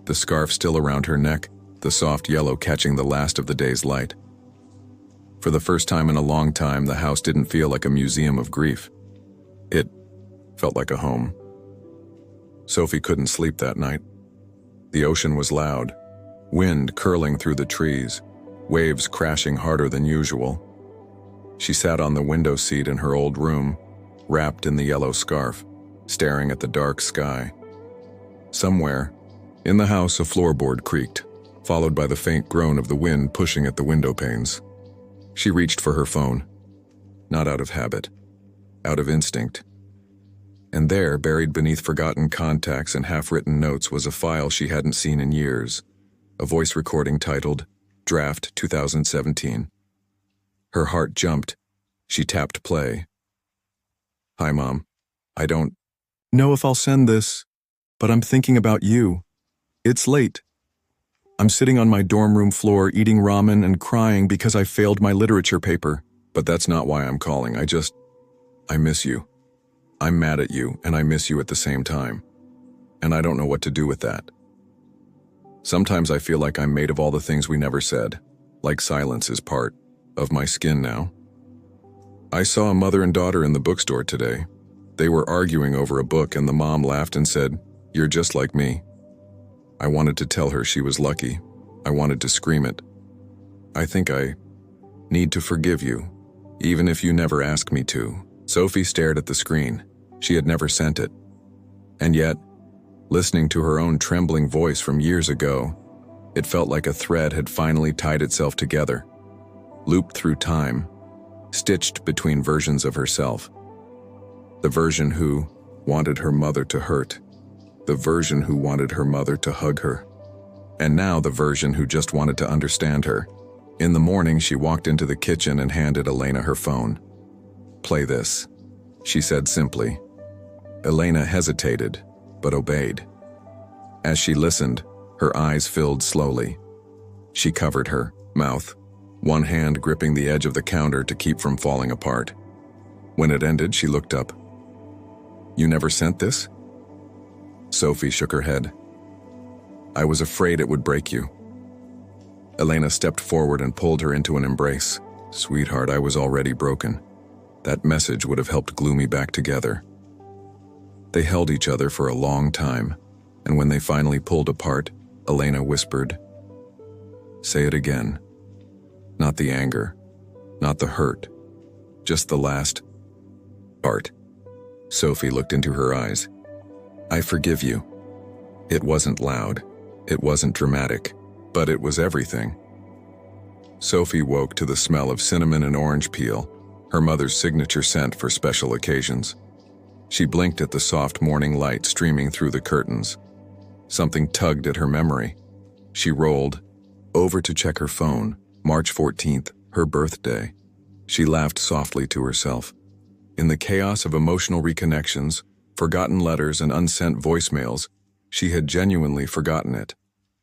The scarf still around her neck, the soft yellow catching the last of the day's light. For the first time in a long time, the house didn't feel like a museum of grief. It felt like a home. Sophie couldn't sleep that night. The ocean was loud, wind curling through the trees, waves crashing harder than usual. She sat on the window seat in her old room, wrapped in the yellow scarf, staring at the dark sky. Somewhere, in the house, a floorboard creaked, followed by the faint groan of the wind pushing at the window panes. She reached for her phone, not out of habit, out of instinct. And there, buried beneath forgotten contacts and half-written notes, was a file she hadn't seen in years, a voice recording titled, Draft 2017. Her heart jumped. She tapped play. "Hi, Mom. I don't know if I'll send this, but I'm thinking about you. It's late. I'm sitting on my dorm room floor eating ramen and crying because I failed my literature paper. But that's not why I'm calling. I miss you. I'm mad at you, and I miss you at the same time. And I don't know what to do with that. Sometimes I feel like I'm made of all the things we never said, like silence is part of my skin now. I saw a mother and daughter in the bookstore today. They were arguing over a book, and the mom laughed and said, 'You're just like me.' I wanted to tell her she was lucky. I wanted to scream it. I think I need to forgive you, even if you never ask me to." Sophie stared at the screen. She had never sent it. And yet, listening to her own trembling voice from years ago, it felt like a thread had finally tied itself together, looped through time, stitched between versions of herself. The version who wanted her mother to hurt, the version who wanted her mother to hug her, and now the version who just wanted to understand her. In the morning, she walked into the kitchen and handed Elena her phone. "Play this," she said simply. Elena hesitated, but obeyed. As she listened, her eyes filled slowly. She covered her mouth, one hand gripping the edge of the counter to keep from falling apart. When it ended, she looked up. "You never sent this?" Sophie shook her head. "I was afraid it would break you." Elena stepped forward and pulled her into an embrace. "Sweetheart, I was already broken. That message would have helped glue me back together." They held each other for a long time, and when they finally pulled apart, Elena whispered, "Say it again. Not the anger, not the hurt, just the last part." Sophie looked into her eyes. "I forgive you." It wasn't loud, it wasn't dramatic, but it was everything. Sophie woke to the smell of cinnamon and orange peel, her mother's signature scent for special occasions. She blinked at the soft morning light streaming through the curtains. Something tugged at her memory. She rolled over to check her phone. March 14th, her birthday. She laughed softly to herself. In the chaos of emotional reconnections, forgotten letters and unsent voicemails, she had genuinely forgotten it.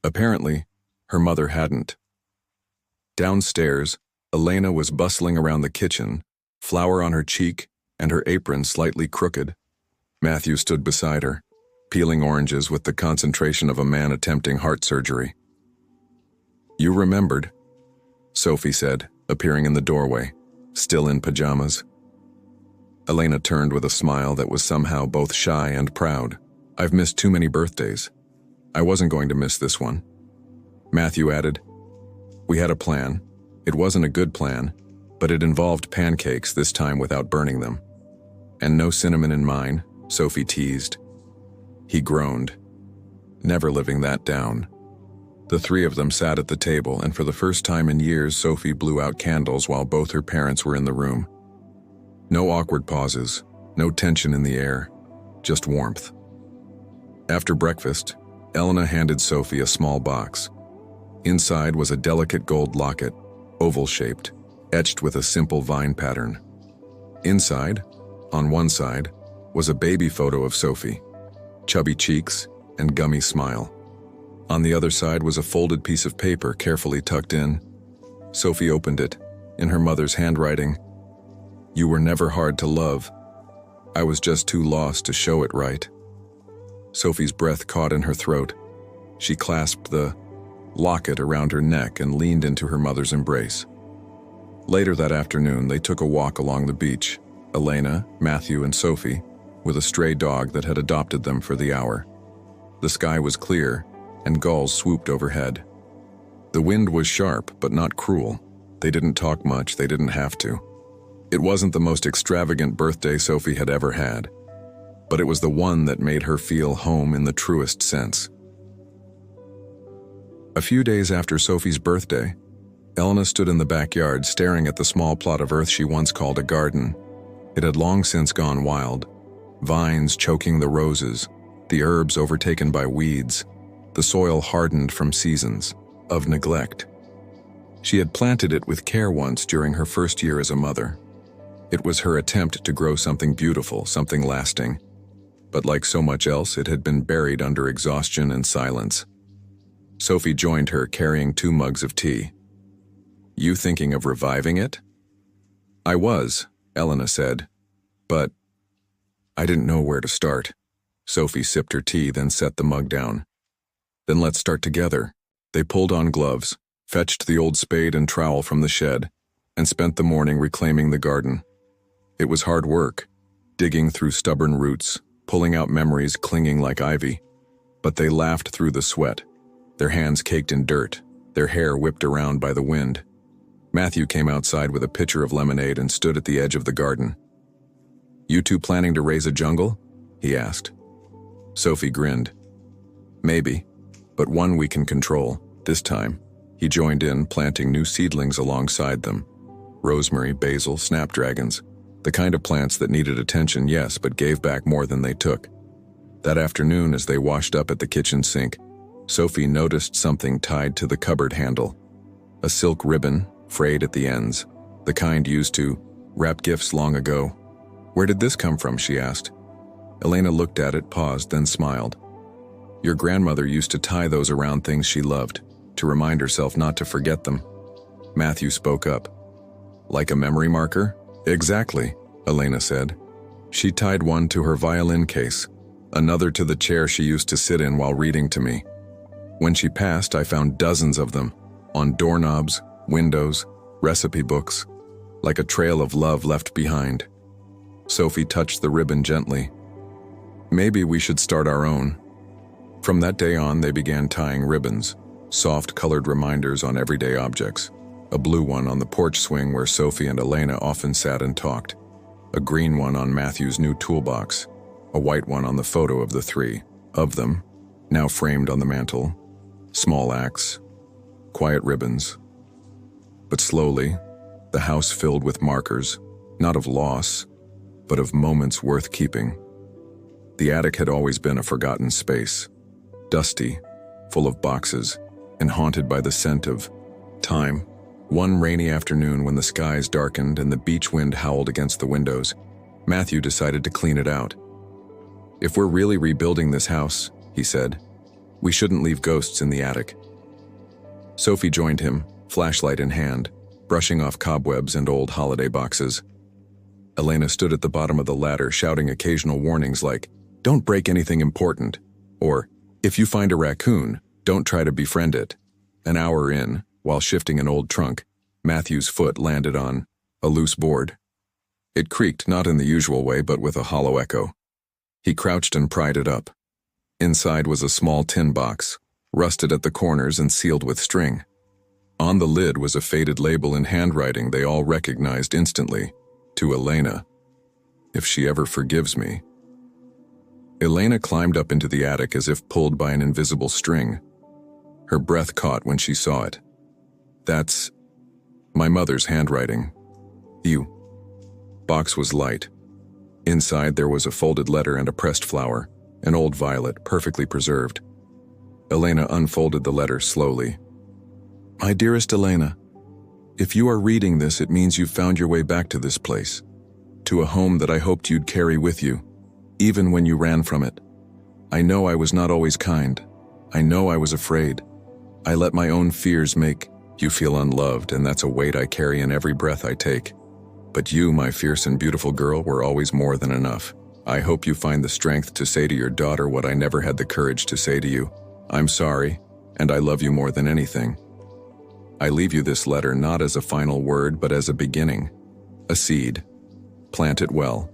Apparently, Her mother hadn't. Downstairs, Elena was bustling around the kitchen, flour on her cheek and her apron slightly crooked. Matthew stood beside her, peeling oranges with the concentration of a man attempting heart surgery. "You remembered," Sophie said, appearing in the doorway, still in pajamas. Elena turned with a smile that was somehow both shy and proud. "I've missed too many birthdays. I wasn't going to miss this one." Matthew added, "We had a plan. It wasn't a good plan, but it involved pancakes, this time without burning them. And no cinnamon in mine," Sophie teased. He groaned, never living that down. The three of them sat at the table, and for the first time in years, Sophie blew out candles while both her parents were in the room. No awkward pauses, no tension in the air, just warmth. After breakfast, Elena handed Sophie a small box. Inside was a delicate gold locket, oval-shaped, etched with a simple vine pattern. Inside, on one side, was a baby photo of Sophie, chubby cheeks and gummy smile. On the other side was a folded piece of paper carefully tucked in. Sophie opened it, in her mother's handwriting. "You were never hard to love. I was just too lost to show it right." Sophie's breath caught in her throat. She clasped the locket around her neck and leaned into her mother's embrace. Later that afternoon, they took a walk along the beach, Elena, Matthew, and Sophie, with a stray dog that had adopted them for the hour. The sky was clear, and gulls swooped overhead. The wind was sharp, but not cruel. They didn't talk much, they didn't have to. It wasn't the most extravagant birthday Sophie had ever had, but it was the one that made her feel home in the truest sense. A few days after Sophie's birthday, Elena stood in the backyard staring at the small plot of earth she once called a garden. It had long since gone wild, vines choking the roses, the herbs overtaken by weeds, the soil hardened from seasons of neglect. She had planted it with care once during her first year as a mother. It was her attempt to grow something beautiful, something lasting. But like so much else, it had been buried under exhaustion and silence. Sophie joined her, carrying 2 mugs of tea. "You thinking of reviving it?" "I was," Elena said, "but I didn't know where to start." Sophie sipped her tea, then set the mug down. "Then let's start together." They pulled on gloves, fetched the old spade and trowel from the shed, and spent the morning reclaiming the garden. It was hard work, digging through stubborn roots, pulling out memories clinging like ivy. But they laughed through the sweat, their hands caked in dirt, their hair whipped around by the wind. Matthew came outside with a pitcher of lemonade and stood at the edge of the garden. "You two planning to raise a jungle?" he asked. Sophie grinned. "Maybe, but one we can control, this time." He joined in, planting new seedlings alongside them. Rosemary, basil, snapdragons. The kind of plants that needed attention, yes, but gave back more than they took. That afternoon, as they washed up at the kitchen sink, Sophie noticed something tied to the cupboard handle. A silk ribbon, frayed at the ends, the kind used to wrap gifts long ago. "Where did this come from?" she asked. Elena looked at it, paused, then smiled. "Your grandmother used to tie those around things she loved, to remind herself not to forget them." Matthew spoke up. "Like a memory marker?" "Exactly," Elena said. "She tied one to her violin case, another to the chair she used to sit in while reading to me. When she passed, I found dozens of them, on doorknobs, windows, recipe books, like a trail of love left behind." Sophie touched the ribbon gently. "Maybe we should start our own." From that day on, they began tying ribbons, soft colored reminders on everyday objects. A blue one on the porch swing where Sophie and Elena often sat and talked. A green one on Matthew's new toolbox. A white one on the photo of the 3 of them, now framed on the mantel. Small acts, quiet ribbons. But slowly, the house filled with markers, not of loss, but of moments worth keeping. The attic had always been a forgotten space, dusty, full of boxes, and haunted by the scent of time. One rainy afternoon when the skies darkened and the beach wind howled against the windows, Matthew decided to clean it out. "If we're really rebuilding this house," he said, "we shouldn't leave ghosts in the attic." Sophie joined him, flashlight in hand, brushing off cobwebs and old holiday boxes. Elena stood at the bottom of the ladder, shouting occasional warnings like, "Don't break anything important," or, "If you find a raccoon, don't try to befriend it." An hour in, while shifting an old trunk, Matthew's foot landed on a loose board. It creaked not in the usual way, but with a hollow echo. He crouched and pried it up. Inside was a small tin box, rusted at the corners and sealed with string. On the lid was a faded label in handwriting they all recognized instantly. To Elena. If she ever forgives me. Elena climbed up into the attic as if pulled by an invisible string. Her breath caught when she saw it. That's my mother's handwriting. You. Box was light. Inside there was a folded letter and a pressed flower, an old violet, perfectly preserved. Elena unfolded the letter slowly. My dearest Elena, if you are reading this, it means you've found your way back to this place, to a home that I hoped you'd carry with you, even when you ran from it. I know I was not always kind. I know I was afraid. I let my own fears make you feel unloved, and that's a weight I carry in every breath I take. But you, my fierce and beautiful girl, were always more than enough. I hope you find the strength to say to your daughter what I never had the courage to say to you. I'm sorry, and I love you more than anything. I leave you this letter not as a final word, but as a beginning, a seed. Plant it well.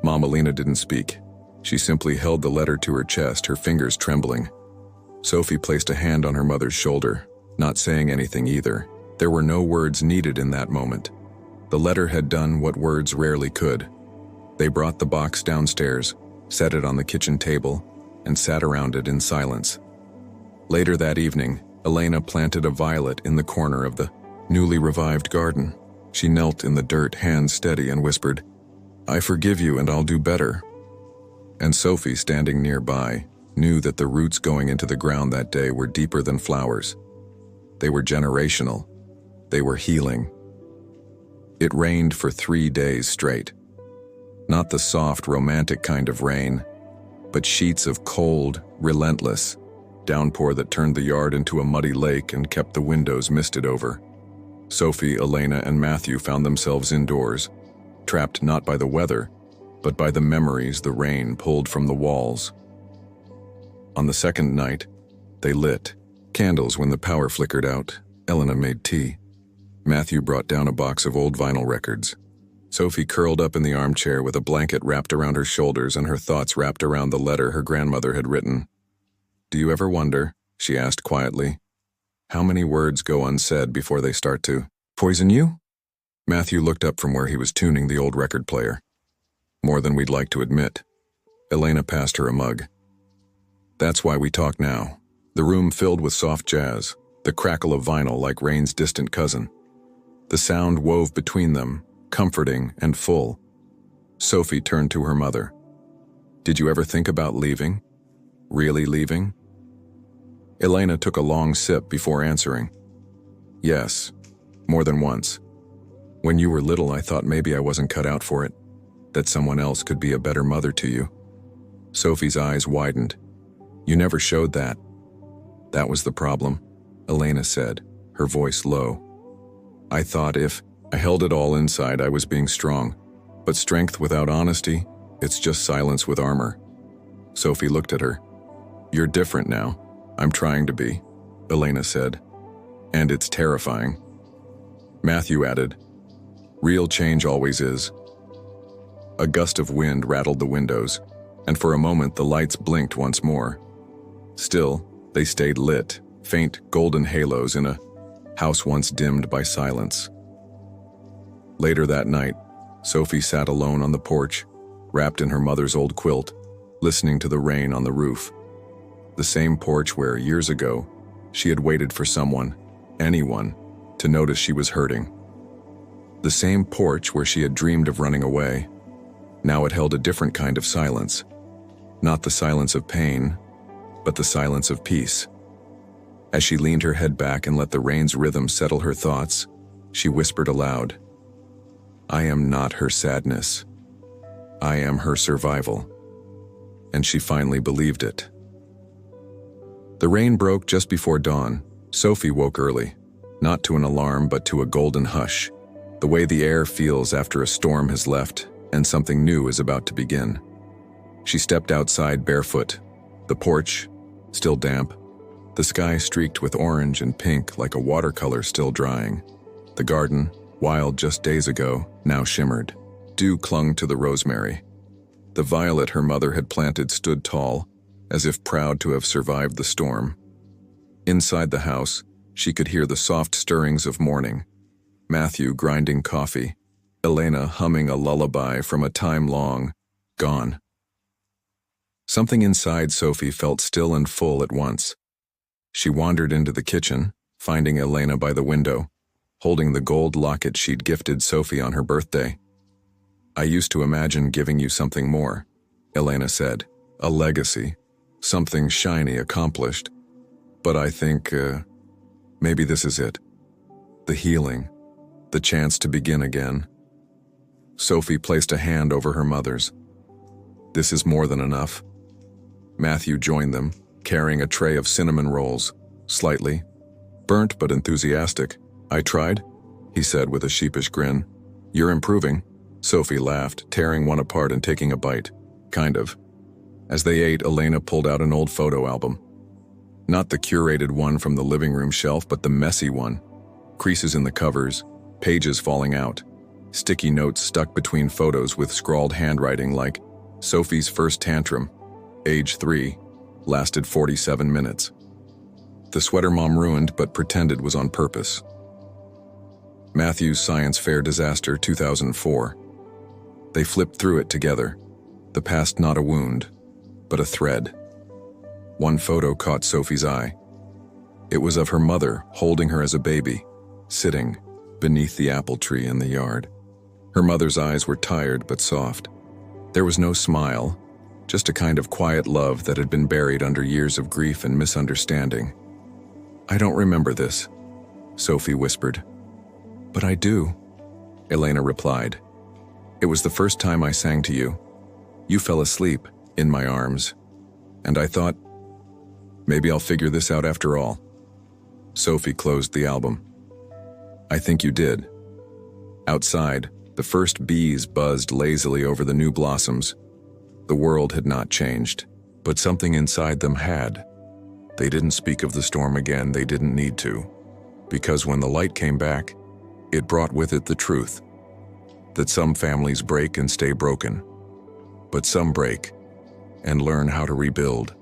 Mom Elena didn't speak. She simply held the letter to her chest, her fingers trembling. Sophie placed a hand on her mother's shoulder, not saying anything either. There were no words needed in that moment. The letter had done what words rarely could. They brought the box downstairs, set it on the kitchen table, and sat around it in silence. Later that evening, Elena planted a violet in the corner of the newly revived garden. She knelt in the dirt, hands steady, and whispered, I forgive you and I'll do better. And Sophie, standing nearby, knew that the roots going into the ground that day were deeper than flowers. They were generational. They were healing. It rained for 3 days straight. Not the soft, romantic kind of rain, but sheets of cold, relentless downpour that turned the yard into a muddy lake and kept the windows misted over. Sophie, Elena, and Matthew found themselves indoors, trapped not by the weather, but by the memories the rain pulled from the walls. On the second night, they lit candles when the power flickered out. Elena made tea. Matthew brought down a box of old vinyl records. Sophie curled up in the armchair with a blanket wrapped around her shoulders and her thoughts wrapped around the letter her grandmother had written. Do you ever wonder, she asked quietly, how many words go unsaid before they start to poison you? Matthew looked up from where he was tuning the old record player. More than we'd like to admit. Elena passed her a mug. That's why we talk now. The room filled with soft jazz, the crackle of vinyl like rain's distant cousin. The sound wove between them, comforting and full. Sophie turned to her mother. Did you ever think about leaving? Really leaving? Elena took a long sip before answering. Yes, more than once. When you were little, I thought maybe I wasn't cut out for it, that someone else could be a better mother to you. Sophie's eyes widened. You never showed that. That was the problem, Elena said, her voice low. I thought if I held it all inside, I was being strong. But strength without honesty, it's just silence with armor. Sophie looked at her. You're different now. I'm trying to be, Elena said. And it's terrifying. Matthew added, real change always is. A gust of wind rattled the windows, and for a moment the lights blinked once more. Still, they stayed lit, faint golden halos in a house once dimmed by silence. Later that night, Sophie sat alone on the porch, wrapped in her mother's old quilt, listening to the rain on the roof. The same porch where, years ago, she had waited for someone, anyone, to notice she was hurting. The same porch where she had dreamed of running away. Now it held a different kind of silence. Not the silence of pain, but the silence of peace. As she leaned her head back and let the rain's rhythm settle her thoughts, she whispered aloud, I am not her sadness. I am her survival. And she finally believed it. The rain broke just before dawn, Sophie woke early, not to an alarm but to a golden hush, the way the air feels after a storm has left and something new is about to begin. She stepped outside barefoot, the porch, still damp, the sky streaked with orange and pink like a watercolor still drying. The garden, wild just days ago, now shimmered. Dew clung to the rosemary. The violet her mother had planted stood tall, as if proud to have survived the storm. Inside the house, she could hear the soft stirrings of morning. Matthew grinding coffee, Elena humming a lullaby from a time long gone. Something inside Sophie felt still and full at once. She wandered into the kitchen, finding Elena by the window, holding the gold locket she'd gifted Sophie on her birthday. "I used to imagine giving you something more," Elena said. "A legacy, something shiny accomplished. But I think, maybe this is it. The healing, the chance to begin again." Sophie placed a hand over her mother's. "This is more than enough." Matthew joined them, carrying a tray of cinnamon rolls, slightly burnt but enthusiastic. "I tried," he said with a sheepish grin. "You're improving." Sophie laughed, tearing one apart and taking a bite. "Kind of." As they ate, Elena pulled out an old photo album. Not the curated one from the living room shelf, but the messy one. Creases in the covers, pages falling out, sticky notes stuck between photos with scrawled handwriting like, "Sophie's first tantrum, age 3, lasted 47 minutes. The sweater mom ruined but pretended was on purpose. Matthew's science fair disaster 2004. They flipped through it together, the past not a wound, but a thread. One photo caught Sophie's eye. It was of her mother holding her as a baby, sitting beneath the apple tree in the yard. Her mother's eyes were tired but soft. There was no smile, just a kind of quiet love that had been buried under years of grief and misunderstanding. "I don't remember this," Sophie whispered. "But I do," Elena replied. "It was the first time I sang to you. You fell asleep in my arms, and I thought, maybe I'll figure this out after all." Sophie closed the album. "I think you did." Outside, the first bees buzzed lazily over the new blossoms. The world had not changed, but something inside them had. They didn't speak of the storm again, they didn't need to, because when the light came back, it brought with it the truth that some families break and stay broken, but some break and learn how to rebuild.